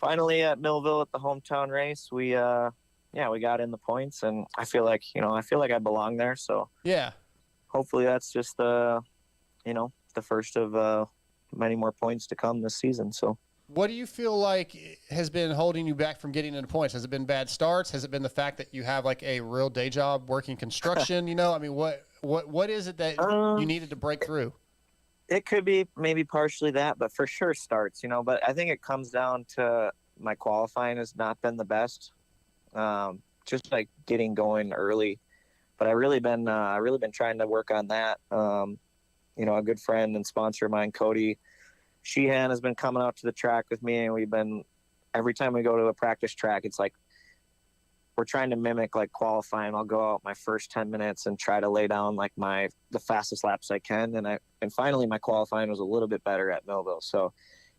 finally at Millville at the hometown race, we got in the points, and I feel like I belong there. So Yeah. hopefully that's just the first of many more points to come this season. So. What do you feel like has been holding you back from getting into points? Has it been bad starts? Has it been the fact that you have like a real day job working construction? I mean, what is it that you needed to break through? It could be maybe partially that, but for sure starts, But I think it comes down to my qualifying has not been the best. Just like getting going early, but I really been trying to work on that. A good friend and sponsor of mine, Cody Sheehan, has been coming out to the track with me, and every time we go to a practice track, it's like we're trying to mimic like qualifying. I'll go out my first 10 minutes and try to lay down like the fastest laps I can, and finally my qualifying was a little bit better at Millville. So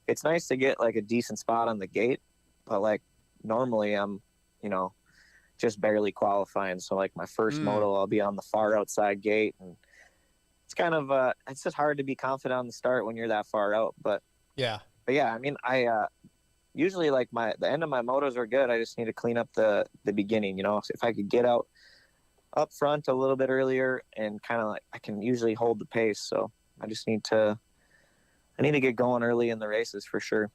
it's nice to get like a decent spot on the gate, but like normally I'm just barely qualifying. So like my first moto, I'll be on the far outside gate, and it's kind of it's just hard to be confident on the start when you're that far out. But yeah, I mean, I usually like the end of my motos are good. I just need to clean up the beginning. If I could get out up front a little bit earlier, and kind of like I can usually hold the pace. So I just need to get going early in the races for sure.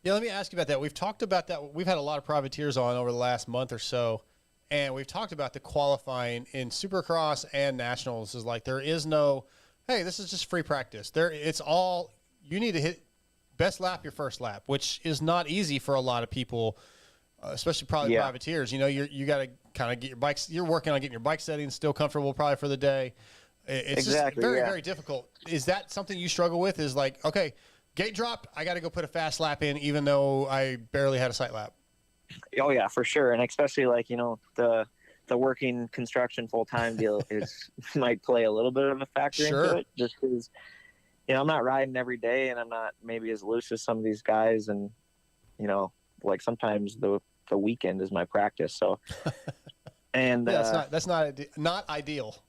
Yeah, let me ask you about that. We've talked about that. We've had a lot of privateers on over the last month or so, and we've talked about the qualifying in Supercross and Nationals. Is like there is no, hey, this is just free practice. It's all you need to hit best lap your first lap, which is not easy for a lot of people, especially probably privateers. You got to kind of get your bikes. You're working on getting your bike settings still comfortable probably for the day. It's exactly, just very, very difficult. Is that something you struggle with? Is like, okay, gate dropped, I got to go put a fast lap in, even though I barely had a sight lap. Oh yeah, for sure. And especially like, the working construction full-time deal might play a little bit of a factor into it, just because, I'm not riding every day, and I'm not maybe as loose as some of these guys. And, like sometimes the weekend is my practice. So, and that's not ideal.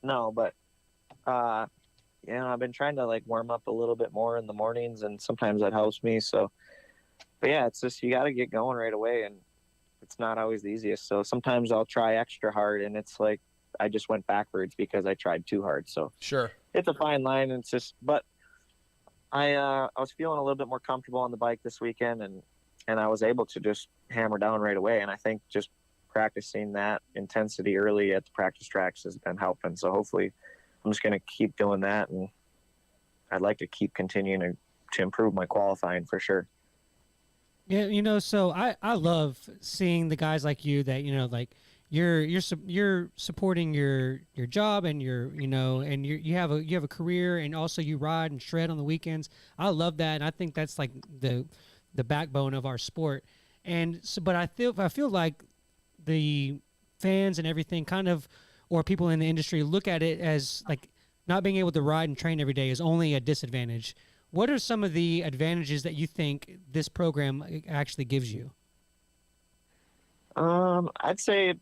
No, but, I've been trying to like warm up a little bit more in the mornings, and sometimes that helps me. So, but yeah, it's just, you got to get going right away, and it's not always the easiest. So sometimes I'll try extra hard, and it's like, I just went backwards because I tried too hard. So sure, it's a fine line. And it's just, but I was feeling a little bit more comfortable on the bike this weekend, and I was able to just hammer down right away. And I think just practicing that intensity early at the practice tracks has been helping. So hopefully I'm just going to keep doing that, and I'd like to keep continuing to improve my qualifying for sure. Yeah, you know, so I love seeing the guys like you that, you know, like you're supporting your job, and you have a career, and also you ride and shred on the weekends. I love that, and I think that's like the backbone of our sport. And so, but I feel like the fans and everything kind of, or people in the industry, look at it as like not being able to ride and train every day is only a disadvantage. What are some of the advantages that you think this program actually gives you? I'd say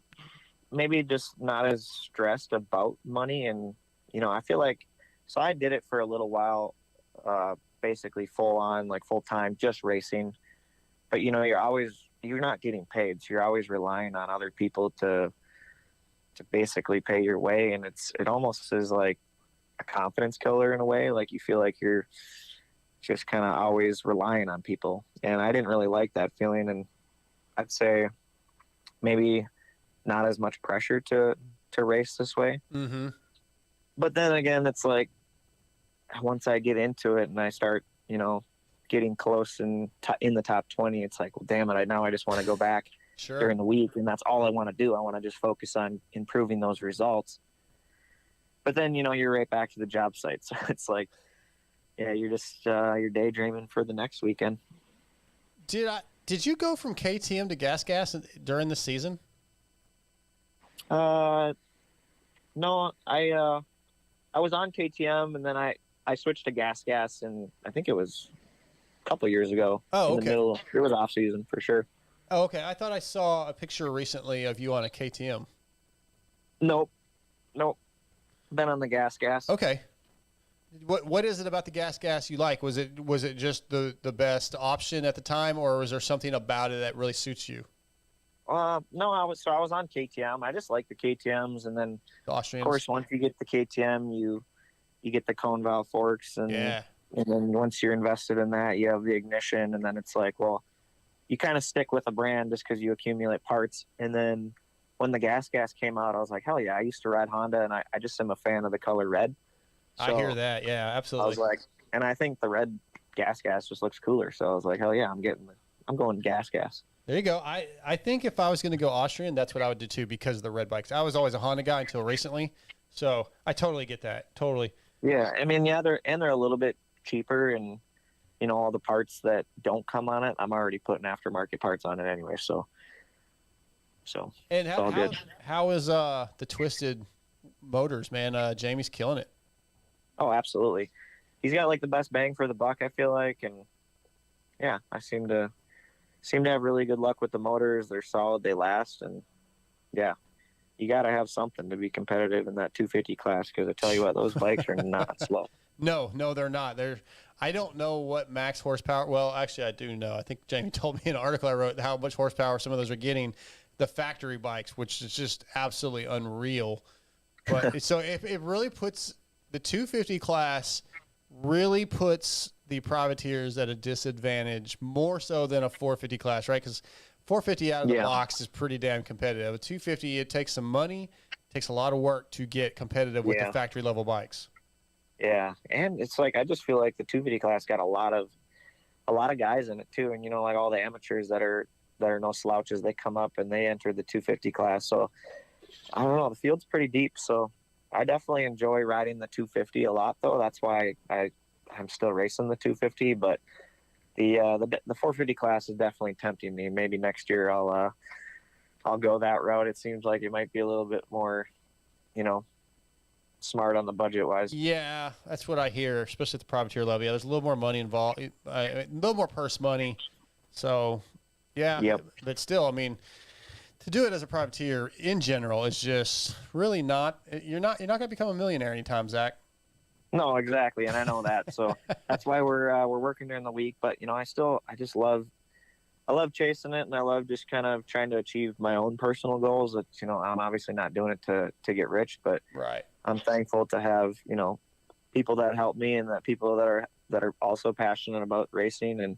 maybe just not as stressed about money. And, you know, I feel like, so I did it for a little while, basically full time, just racing. But, you know, you're not getting paid. So you're always relying on other people to basically pay your way. And it almost is like a confidence killer in a way. Like you feel like you're just kind of always relying on people. And I didn't really like that feeling. And I'd say maybe not as much pressure to race this way. Mm-hmm. But then again, it's like once I get into it and I start, you know, getting close in the top 20, it's like, well, damn it, now I just want to go back during the week, and that's all I want to do. I want to just focus on improving those results. But then, you know, you're right back to the job site. So it's like, yeah, you're just you're daydreaming for the next weekend. Did you go from KTM to gas during the season? No, I was on KTM, and then I switched to gas, and I think it was a couple of years ago. Oh, in okay. the middle, it was off season for sure. Oh, okay. I thought I saw a picture recently of you on a KTM. Nope. Been on the gas. Okay. What is it about the gas you like? Was it just the best option at the time, or was there something about it that really suits you? No, I was on KTM. I just like the KTMs, and then The Austrians? of course once you get the KTM, you get the cone valve forks, and Yeah. and then once you're invested in that, you have the ignition, and then it's like, well, you kind of stick with a brand just because you accumulate parts. And then when the gas came out, I was like, hell yeah! I used to ride Honda, and I just am a fan of the color red. I hear that. Yeah, absolutely. I was like, and I think the red gas just looks cooler. So I was like, hell yeah, I'm going gas. There you go. I think if I was going to go Austrian, that's what I would do too, because of the red bikes. I was always a Honda guy until recently, so I totally get that. Totally. Yeah, I mean, yeah, they're a little bit cheaper, and you know, all the parts that don't come on it, I'm already putting aftermarket parts on it anyway. So. And all good. how is the Twisted motors, man? Jamie's killing it. Oh, absolutely. He's got like the best bang for the buck, I feel like, and yeah, I seem to have really good luck with the motors. They're solid, they last, and yeah, you got to have something to be competitive in that 250 class, because I tell you what, those bikes are not slow. No, they're not. I don't know what max horsepower. Well, actually, I do know. I think Jamie told me in an article I wrote how much horsepower some of those are getting. The factory bikes, which is just absolutely unreal. But so it really puts the 250 class really puts the privateers at a disadvantage more so than a 450 class, right? Because 450 out of the box is pretty damn competitive. A 250, it takes some money, takes a lot of work to get competitive with the factory level bikes. Yeah, and it's like I just feel like the 250 class got a lot of guys in it too, and you know, like all the amateurs that are no slouches, they come up and they enter the 250 class. So I don't know, the field's pretty deep, so I definitely enjoy riding the 250 a lot, though. That's why I'm still racing the 250. But the 450 class is definitely tempting me. Maybe next year I'll go that route. It seems like it might be a little bit more, you know, smart on the budget wise. Yeah, that's what I hear, especially at the privateer level. Yeah, there's a little more money involved, a little more purse money. So yeah, but still, I mean, to do it as a privateer in general is just really not. You're not going to become a millionaire anytime, Zach. No, exactly, and I know that. So that's why we're working during the week. But you know, I just love chasing it, and I love just kind of trying to achieve my own personal goals. That, you know, I'm obviously not doing it to get rich, but right. I'm thankful to have, you know, people that help me, and that people that are also passionate about racing. And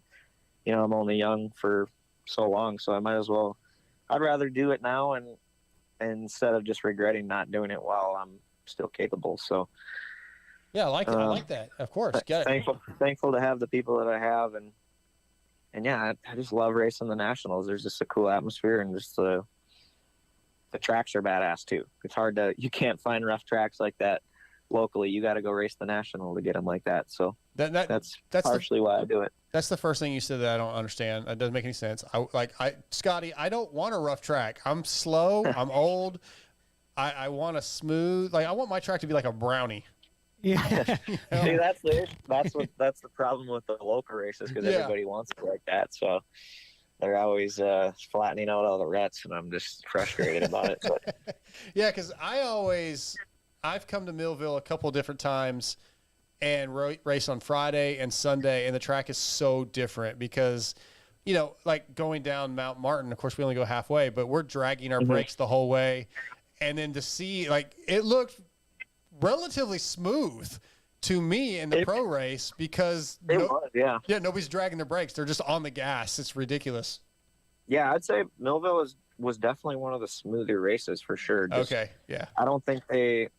you know, I'm only young for so long, so I might as well I'd rather do it now and instead of just regretting not doing it while I'm still capable. So Yeah, I like it. I like that. Of course. Get it. Thankful to have the people that I have, and yeah, I just love racing the nationals. There's just a cool atmosphere, and just the tracks are badass too. It's hard you can't find rough tracks like that locally. You got to go race the national to get them like that. So that's partially why I do it. That's the first thing you said that I don't understand. That doesn't make any sense. Scotty, I don't want a rough track. I'm slow. I'm old. I want a smooth, I want my track to be like a brownie. Yeah. See, that's the problem with the local races, because everybody wants it like that. So they're always flattening out all the ruts, and I'm just frustrated about it. But. Yeah, because I've come to Millville a couple different times and race on Friday and Sunday, and the track is so different because, like going down Mount Martin, of course we only go halfway, but we're dragging our brakes the whole way. And then to see, it looked relatively smooth to me in the pro race because nobody's dragging their brakes. They're just on the gas. It's ridiculous. Yeah, I'd say Millville was definitely one of the smoother races for sure. Okay, yeah. I don't think they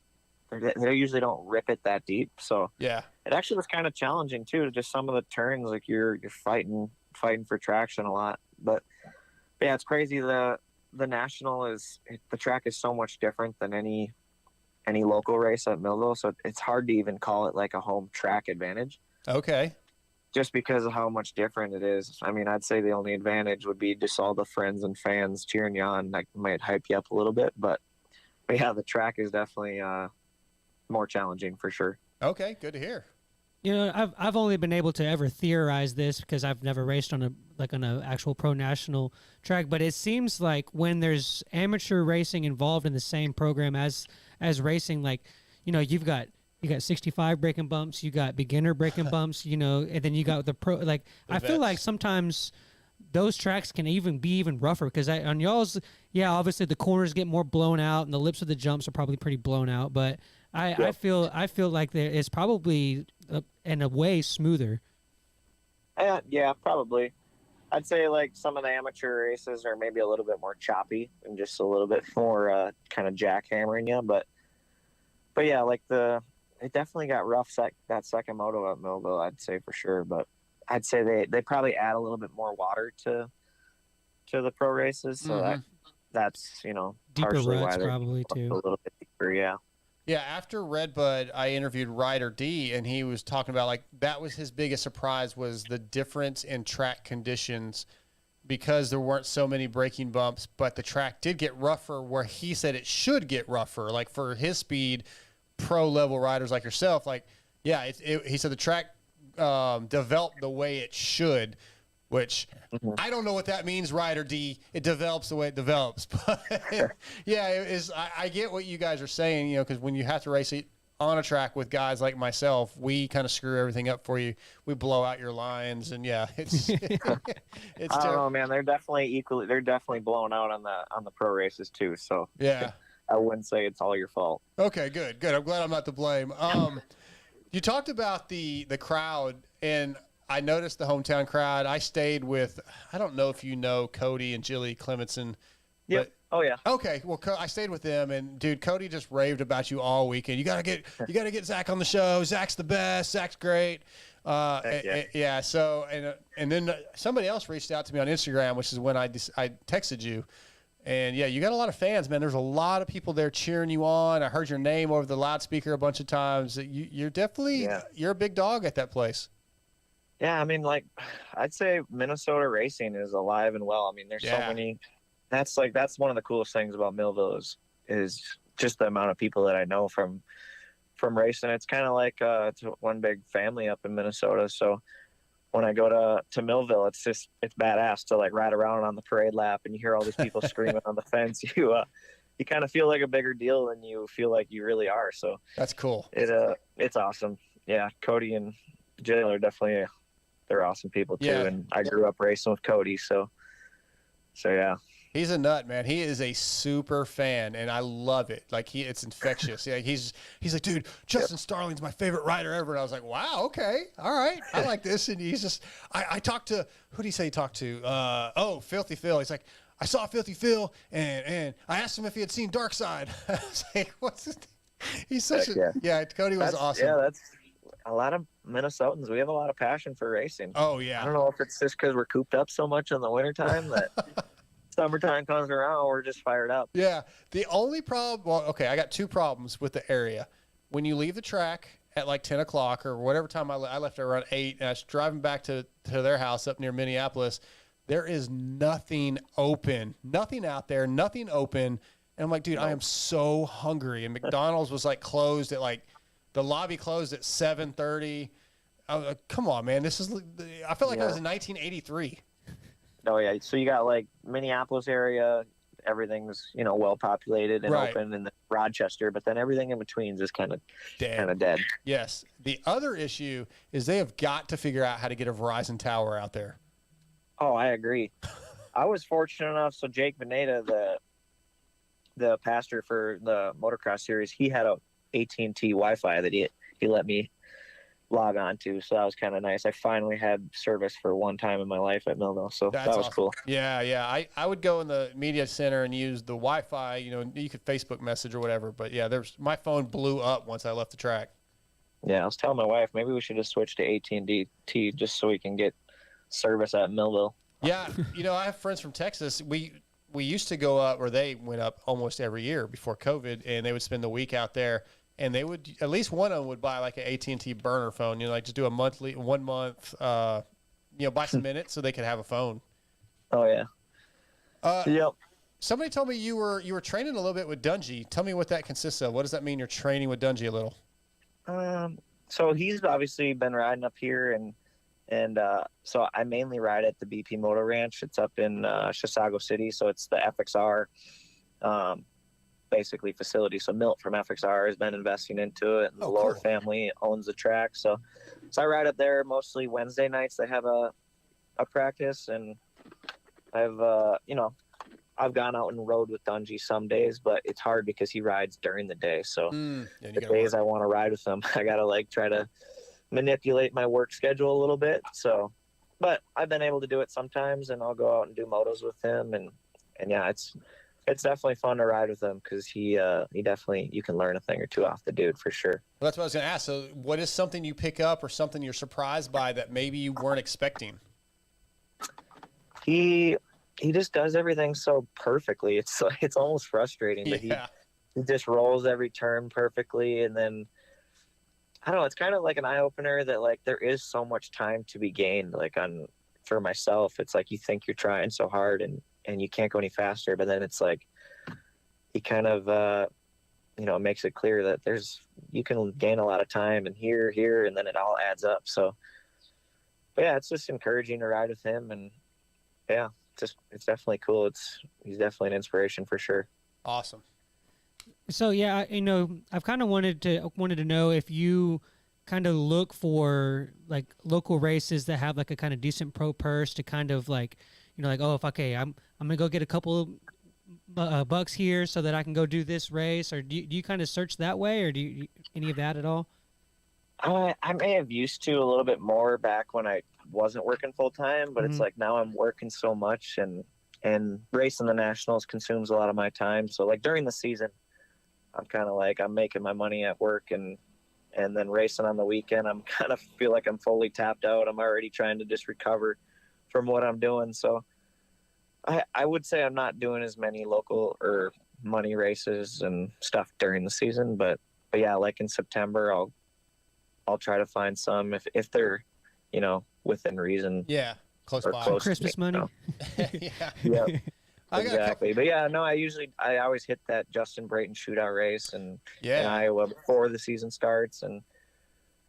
usually don't rip it that deep. So yeah, it actually was kind of challenging too. Just some of the turns, like you're fighting for traction a lot. But yeah, it's crazy. The national the track is so much different than any local race at Millville. So it's hard to even call it like a home track advantage. Okay. Just because of how much different it is. I mean, I'd say the only advantage would be just all the friends and fans cheering you on. That might hype you up a little bit, but yeah, the track is definitely more challenging for sure. Okay, good to hear. I've only been able to ever theorize this because I've never raced on an actual pro national track, but it seems like when there's amateur racing involved in the same program as racing, you've got 65 braking bumps, you got beginner braking bumps, and then you got the pro. I feel like sometimes those tracks can be even rougher because on y'all's, obviously the corners get more blown out and the lips of the jumps are probably pretty blown out, but I feel like it's probably in a way smoother. Yeah, probably. I'd say some of the amateur races are maybe a little bit more choppy and just a little bit more kind of jackhammering you, but yeah, it definitely got rough that second moto at Millville, I'd say for sure. But I'd say they probably add a little bit more water to the pro races, so that's deeper partially ruts why they're probably too. A little bit deeper, yeah. Yeah, after Redbud, I interviewed Ryder D, and he was talking about that was his biggest surprise was the difference in track conditions because there weren't so many braking bumps, but the track did get rougher where he said it should get rougher. Like for his speed, pro level riders like yourself, he said the track developed the way it should, which I don't know what that means, Ryder D. It develops the way it develops. But yeah, I get what you guys are saying, because when you have to race it on a track with guys like myself, we kind of screw everything up for you. We blow out your lines, and it's it's I don't know, man. They're definitely blown out on the pro races too. So yeah, I wouldn't say it's all your fault. Okay, good. I'm glad I'm not to blame. You talked about the crowd, and I noticed the hometown crowd. I stayed with, I don't know if you know Cody and Jilly Clementson. Yep. Oh yeah. Okay. Well, I stayed with them, and dude, Cody just raved about you all weekend. You gotta get Zach on the show. Zach's the best. Zach's great. Yeah. So and then somebody else reached out to me on Instagram, which is when I texted you. And yeah, you got a lot of fans, man. There's a lot of people there cheering you on. I heard your name over the loudspeaker a bunch of times. You're definitely you're a big dog at that place. Yeah, I mean, I'd say Minnesota racing is alive and well. I mean, there's so many. That's one of the coolest things about Millville is just the amount of people that I know from racing. It's kind of like it's one big family up in Minnesota. So when I go to Millville, it's badass to ride around on the parade lap and you hear all these people screaming on the fence. You kind of feel like a bigger deal than you feel like you really are. So that's cool. It's awesome. Yeah, Cody and Jill are definitely they're awesome people too. Yeah. And I grew up racing with Cody, so yeah. He's a nut, man. He is a super fan, and I love it. It's infectious. Yeah, he's like, dude, Justin Starling's my favorite rider ever. And I was like, wow, okay, all right, I like this. And he's just, I talked to, who did he say he talked to? Filthy Phil. He's like, I saw Filthy Phil, and I asked him if he had seen Dark Side. I was like, what's this? He's such yeah. Cody was awesome. Yeah, that's a lot of Minnesotans. We have a lot of passion for racing. Oh yeah. I don't know if it's just because we're cooped up so much in the wintertime that summertime comes around, we're just fired up. Yeah. The only problem, well, okay, I got 2 problems with the area. When you leave the track at like 10 o'clock or whatever time I left at around 8, and I was driving back to their house up near Minneapolis, there is nothing open, nothing out there, nothing open. And I'm like, dude, I am so hungry. And McDonald's was like closed at like, the lobby closed at 7:30. I was like, come on, man. I felt like I was in 1983. Oh yeah. So you got like Minneapolis area, everything's, well populated and open, and then Rochester, but then everything in between is just kind of dead. Yes. The other issue is they have got to figure out how to get a Verizon tower out there. Oh, I agree. I was fortunate enough. So Jake Veneta, the pastor for the motocross series, he had a AT&T Wi-Fi that he let me log on to, so that was kind of nice. I finally had service for one time in my life at Millville, so that was awesome. Cool. Yeah. I would go in the media center and use the Wi-Fi. You could Facebook message or whatever, but yeah, my phone blew up once I left the track. Yeah, I was telling my wife maybe we should just switch to AT&T just so we can get service at Millville. Yeah, I have friends from Texas. We used to go up, or they went up almost every year before COVID, and they would spend the week out there. And they would, at least one of them would buy like an AT&T burner phone, like just do a 1 month, buy some minutes so they could have a phone. Oh yeah. Yep. Somebody told me you were training a little bit with Dungy. Tell me what that consists of. What does that mean? You're training with Dungy a little? So he's obviously been riding up here, and so I mainly ride at the BP Moto Ranch. It's up in Chisago City, so it's the FXR. Basically facility. So Milt from FXR has been investing into it, and the Lohr family owns the track. So I ride up there mostly Wednesday nights. They have a practice, and I've gone out and rode with Dungy some days, but it's hard because he rides during the day. So the days I want to ride with him, I gotta try to manipulate my work schedule a little bit. So, but I've been able to do it sometimes, and I'll go out and do motos with him, and yeah, it's definitely fun to ride with him because he definitely, you can learn a thing or two off the dude for sure. Well, that's what I was going to ask. So what is something you pick up or something you're surprised by that maybe you weren't expecting? He just does everything so perfectly. It's almost frustrating, but he just rolls every turn perfectly. And then, I don't know, it's kind of like an eye opener that there is so much time to be gained. For myself, it's like you think you're trying so hard and you can't go any faster, but then it's like he kind of makes it clear that you can gain a lot of time, and here, and then it all adds up. So, but yeah, it's just encouraging to ride with him, and yeah, it's definitely cool. He's definitely an inspiration for sure. Awesome. So yeah, I've kind of wanted to know if you kind of look for local races that have a kind of decent pro purse to kind of I'm gonna go get a couple bucks here so that I can go do this race, or do you kind of search that way, or do you any of that at all? I may have used to a little bit more back when I wasn't working full time, but it's now I'm working so much, and racing the nationals consumes a lot of my time. So during the season, I'm kind of I'm making my money at work, and then racing on the weekend, I'm kind of feel like I'm fully tapped out. I'm already trying to just recover from what I'm doing. So I would say I'm not doing as many local or money races and stuff during the season, but yeah, in September, I'll try to find some if they're, within reason. Yeah. Close by. Close Christmas money. Yeah. Exactly. But yeah, no, I always hit that Justin Brayton shootout race in Iowa before the season starts, and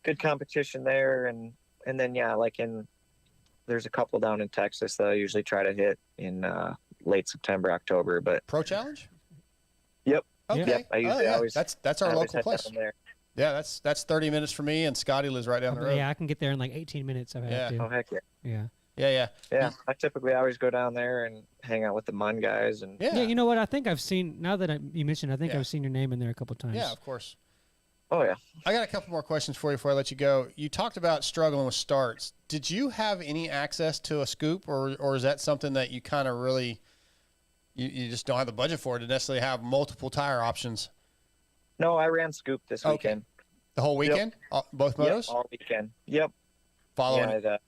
good competition there. And then, yeah, there's a couple down in Texas that I usually try to hit in late September, October. But Pro Challenge? Yep. Okay. Yep. I usually always that's our local place. Yeah, that's 30 minutes for me, and Scotty lives right down the road. Yeah, I can get there in 18 minutes. I've had to. Oh heck yeah. Yeah. Yeah. I typically always go down there and hang out with the Mun guys, and yeah. You know what? I think I've seen, now that you mentioned, I think I've seen your name in there a couple times. Yeah, of course. Oh yeah. I got a couple more questions for you before I let you go. You talked about struggling with starts. Did you have any access to a scoop, or is that something that you kind of really you just don't have the budget for it to necessarily have multiple tire options. No, I ran Scoop this weekend. The whole weekend? Both motos? Yep, all weekend. Yep. Following it.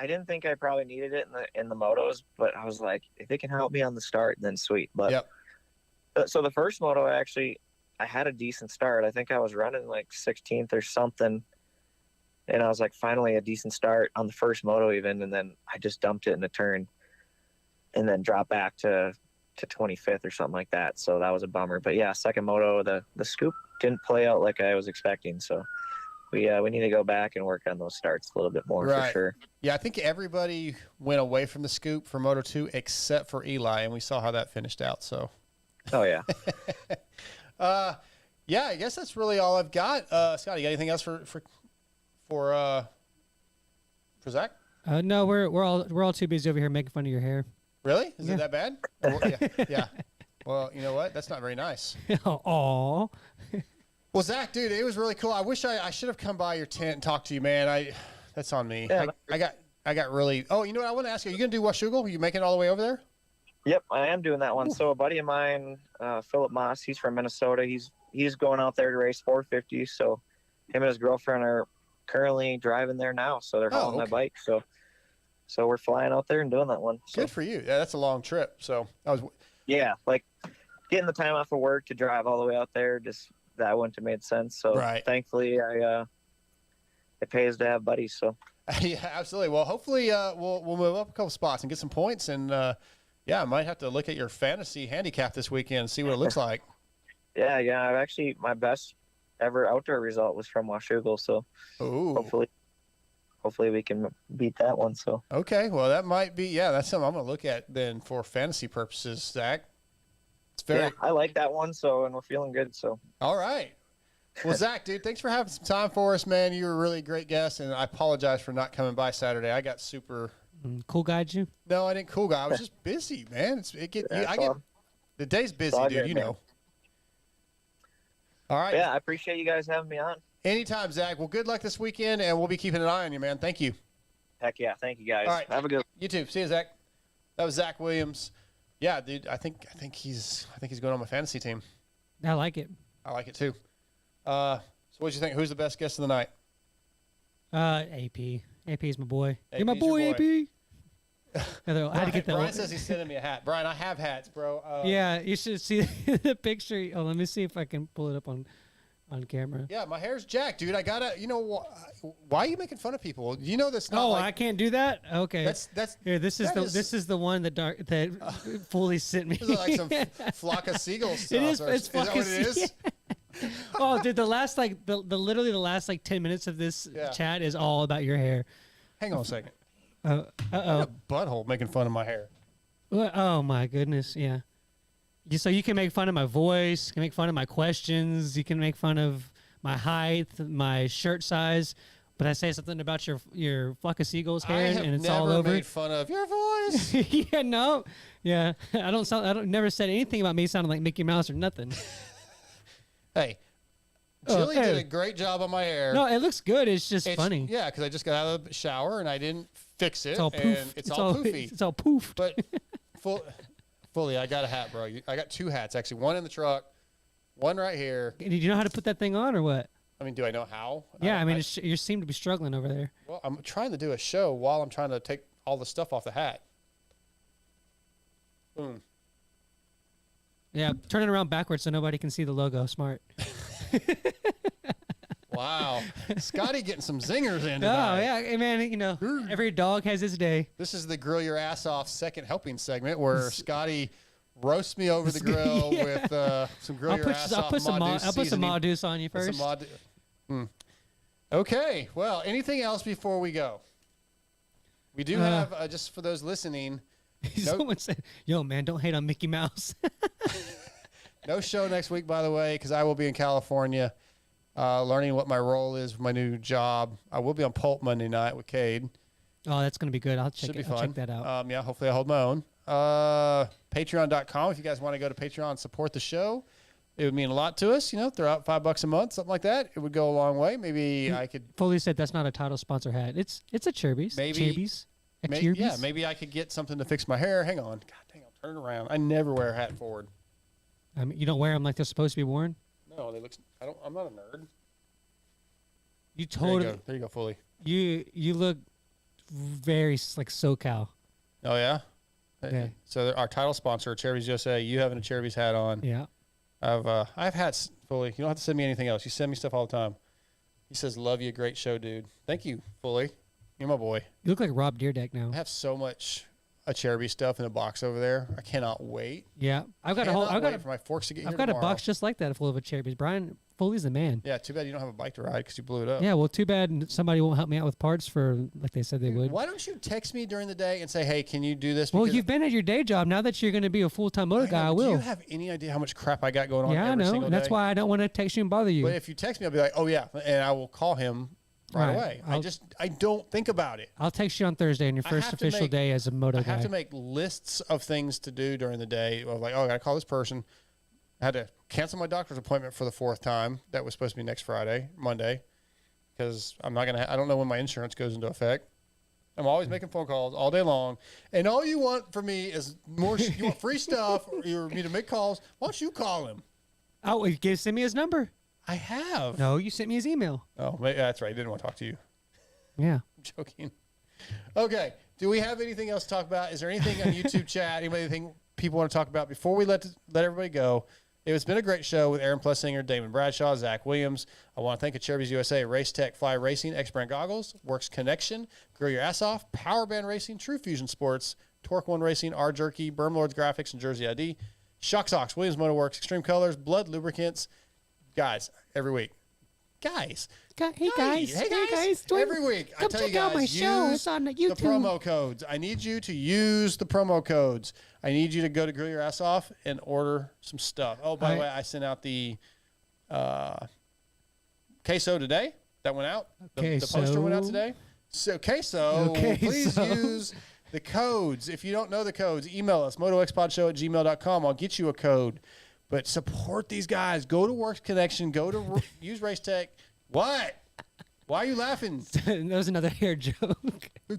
I didn't think I probably needed it in the motos, but I was like, if it can help me on the start, then sweet. But so the first moto, I had a decent start. I think I was running like 16th or something. And I was like, finally a decent start on the first moto even. And then I just dumped it in a turn and then dropped back to 25th or something like that. So that was a bummer. But yeah, second moto, the Scoop didn't play out like I was expecting. So we need to go back and work on those starts a little bit more for sure. Yeah, I think everybody went away from the Scoop for Moto 2 except for Eli, and we saw how that finished out. So, oh yeah, yeah. I guess that's really all I've got. Scott, you got anything else for Zach? No, we're all too busy over here making fun of your hair. Really? Is it that bad? Yeah. Well, you know what? That's not very nice. Aw. Well, Zach, dude, it was really cool. I wish I should have come by your tent and talked to you, man. That's on me. Yeah, I got really. Oh, you know what? I want to ask you. Are you gonna do Washougal? Are you making it all the way over there? Yep, I am doing that one. Ooh. So a buddy of mine, Philip Moss, he's from Minnesota. He's going out there to race 450. So him and his girlfriend are currently driving there now. So they're hauling my bike. So we're flying out there and doing that one. So. Good for you. Yeah, that's a long trip. So Yeah, like getting the time off of work to drive all the way out there, just that wouldn't have made sense. So thankfully, it pays to have buddies. So yeah, absolutely. Well, hopefully we'll move up a couple spots and get some points. And I might have to look at your fantasy handicap this weekend and see what it looks like. Yeah. I've actually, my best ever outdoor result was from Washougal. So hopefully we can beat that one. So okay, well that might be that's something I'm gonna look at then for fantasy purposes, Zach. I like that one. So and we're feeling good. So all right. Well, Zach, dude, thanks for having some time for us, man. You were a really great guest, and I apologize for not coming by Saturday. I got super cool guide you. No, I didn't cool guy. I was just busy, man. The day's busy, dude. Good, you man. know. All right. Yeah, I appreciate you guys having me on. Anytime, Zach. Well, good luck this weekend, and we'll be keeping an eye on you, man. Thank you. Heck yeah, thank you guys. All right, have a good. You too. See you, Zach. That was Zack Williams. Yeah, dude. I think he's going on my fantasy team. I like it. I like it too. So what do you think? Who's the best guest of the night? AP. AP is my boy. You're my AP's your boy, boy. AP. I had to get that. Brian says he's sending me a hat. Brian, I have hats, bro. Yeah, you should see the picture. Oh, let me see if I can pull it up on camera. Yeah, my hair's jacked, dude. I gotta. You know why are you making fun of people? You know that's not. I can't do that. Okay. That's here. This is the one that fully sent me. This is like some flock of seagulls stuff. It is. It's is that what it is? Oh, dude, the last literally the last 10 minutes of this chat is all about your hair. Hang on a second. Uh-oh. A butthole making fun of my hair. Oh my goodness, yeah. So you can make fun of my voice, you can make fun of my questions, you can make fun of my height, my shirt size, but I say something about your flock of seagulls hair and it's all over. I have never made fun of your voice. I never said anything about me sounding like Mickey Mouse or nothing. Hey, Chili did a great job on my hair. No, it looks good. It's just funny. Yeah, because I just got out of the shower and I didn't fix it. It's all poof. And it's all poofy. It's all poofed. But fully, I got a hat, bro. I got two hats, actually. One in the truck, one right here. Did you know how to put that thing on or what? I mean, do I know how? Yeah, you seem to be struggling over there. Well, I'm trying to do a show while I'm trying to take all the stuff off the hat. Boom. Yeah, turn it around backwards so nobody can see the logo. Smart. Wow. Scotty getting some zingers in tonight. Oh, yeah. Hey, man, every dog has his day. This is the Grill Your Ass Off second helping segment where Scotty roasts me over the grill with some Grill Your Ass Off I'll put some MOTOX on you first. Okay. Well, anything else before we go? We do have, just for those listening. Someone said, yo, man, don't hate on Mickey Mouse. No show next week, by the way, because I will be in California learning what my role is with my new job. I will be on Pulp Monday night with Cade. Oh, that's going to be good. I'll check that out. Yeah, hopefully I'll hold my own. Patreon.com. If you guys want to go to Patreon and support the show, it would mean a lot to us. Throw out $5 a month, something like that. It would go a long way. Maybe I could. Fully said that's not a title sponsor hat. It's a Cherby's. Maybe. Cherby's. Maybe I could get something to fix my hair. Hang on. God dang, I'm Turn it around. I never wear a hat forward. I mean, you don't wear them like they're supposed to be worn. No, they look. I'm not a nerd. You totally. There you go, fully. You look very like SoCal. Oh yeah. Yeah. So our title sponsor, Cherries USA. You having a Cherries hat on? Yeah. I've hats fully. You don't have to send me anything else. You send me stuff all the time. He says, "Love you, great show, dude." Thank you, fully. You're my boy. You look like Rob Deerdeck now. I have so much Cherby stuff in a box over there. I cannot wait. Yeah, I've got for my forks to get here I've got tomorrow. a box just like that full of cherries. Brian Foley's the man. Yeah, too bad you don't have a bike to ride because you blew it up. Yeah, well, too bad somebody won't help me out with parts for like they said they would. Why don't you text me during the day and say, "Hey, can you do this?" Well, Because you've been at your day job. Now that you're going to be a full-time moto guy, I will. Do you have any idea how much crap I got going on? Yeah, I every know. single That's day? why I don't want to text you and bother you. But if you text me, I'll be like, "Oh yeah," and I will call him right away. I don't think about it. I'll text you on Thursday on your I first have to official make- day as a moto I guy. have to make lists of things to do during the day. Of like, oh, I got to call this person. I had to cancel my doctor's appointment for the 4th time. That was supposed to be next Monday, because I'm not gonna. I don't know when my insurance goes into effect. I'm always making phone calls all day long, and all you want from me is more. You want free stuff, or you want me to make calls. Why don't you call him? Oh, you send me his number. I have. No, you sent me his email. Oh, that's right. I didn't want to talk to you. Yeah. I'm joking. Okay. Do we have anything else to talk about? Is there anything on YouTube chat? Anything people want to talk about before we let everybody go? It's been a great show with Aaron Plessinger, Damon Bradshaw, Zack Williams. I want to thank Cherries USA, Race Tech, Fly Racing, X-Brand Goggles, Works Connection, Grill Your Ass Off, Power Band Racing, TruFusion Sports, Torque One Racing, R Jerky, Berm Lords Graphics, and Jersey ID, Shock Socks, Williams Motor Works, Extreme Colors, Blood Lubricants. Guys, every week. Guys. Hey guys. Every week. I Come tell you check out my guys, show. use It's on the YouTube. promo codes. I need you to use the promo codes. I need you to go to Grill Your Ass Off and order some stuff. Oh, by the way, I sent out the queso today. That went out. The poster went out today. So queso, please use the codes. If you don't know the codes, email us, motoxpodshow@gmail.com. I'll get you a code. But support these guys. Go to Works Connection. Go to use Race Tech. What? Why are you laughing? That was another hair joke. You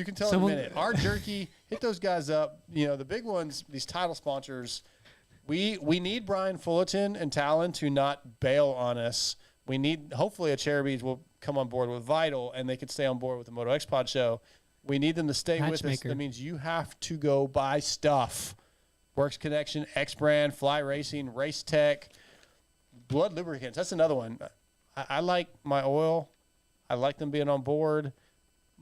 can tell in a minute. Our Jerky, hit those guys up. You know, the big ones, these title sponsors. We need Brian Fullerton and Talon to not bail on us. We need, hopefully, a Cherubies will come on board with Vital, and they can stay on board with the MotoXpod show. We need them to stay with us. That means you have to go buy stuff. Works Connection, X-Brand, Fly Racing, Race Tech, Blood Lubricants. That's another one. I like my oil. I like them being on board.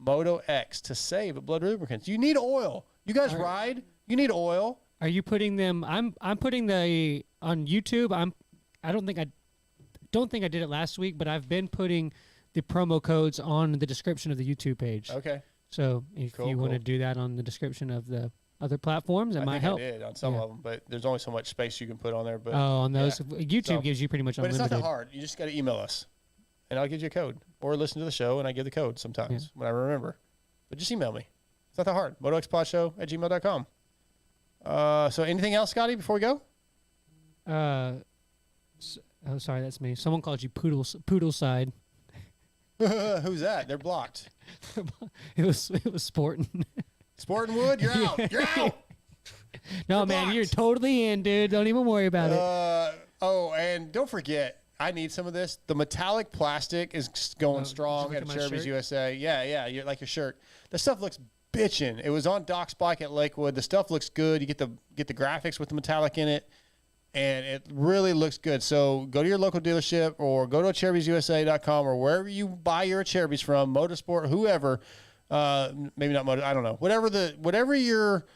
MotoX to save at Blood Lubricants. You need oil. You guys ride. You need oil. Are you putting them? I'm putting the on YouTube. I don't think I did it last week, but I've been putting the promo codes on the description of the YouTube page. Okay. So if you want to do that on the description of the other platforms, it might help. I did on some of them, but there's only so much space you can put on there. But on those, YouTube gives you pretty much unlimited. But it's not that hard. You just got to email us, and I'll give you a code, or listen to the show, and I give the code sometimes when I remember. But just email me. It's not that hard. MotoXpodshow@gmail.com. So anything else, Scotty, before we go? Oh, sorry, that's me. Someone called you Poodleside. Who's that? They're blocked. It was Sporting. Sporting Wood, you're out. You're out. No, You're man, blocked. you're totally in, dude. Don't even worry about it. Oh, and don't forget, I need some of this. The metallic plastic is going strong at Cherubys USA. Yeah, you're like your shirt. The stuff looks bitchin'. It was on Doc's bike at Lakewood. The stuff looks good. You get the graphics with the metallic in it, and it really looks good. So go to your local dealership or go to CherubysUSA.com or wherever you buy your Cherubys from, Motorsport, whoever. Maybe not Motor. I don't know. Whatever your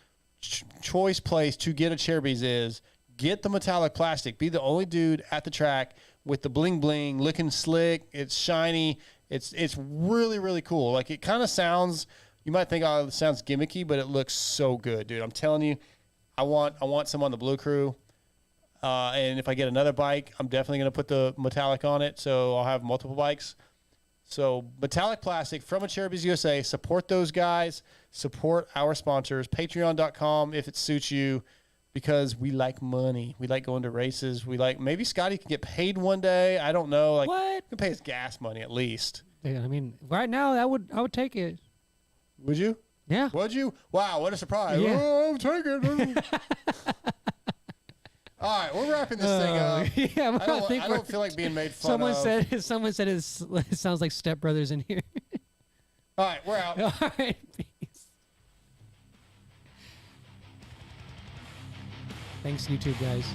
choice place to get a Cherubys is, get the metallic plastic. Be the only dude at the track with the bling bling, looking slick. It's shiny. It's really, really cool. Like, it kind of sounds, you might think, oh, it sounds gimmicky, but it looks so good, dude. I'm telling you, I want some on the Blue Crew. And if I get another bike, I'm definitely going to put the metallic on it. So I'll have multiple bikes. So metallic plastic from a Cherubys USA. Support those guys. Support our sponsors. Patreon.com if it suits you, because we like money. We like going to races. We like, maybe Scotty can get paid one day. I don't know. Like, What? He can pay his gas money at least. Yeah, I mean, right now I would take it. Would you? Yeah. Would you? Wow, what a surprise. Yeah. Oh, I'll take it. All right, we're wrapping this thing up. Yeah, I don't feel like being made fun someone of. Someone said it sounds like Step Brothers in here. All right, we're out. All right, peace. Thanks, YouTube guys.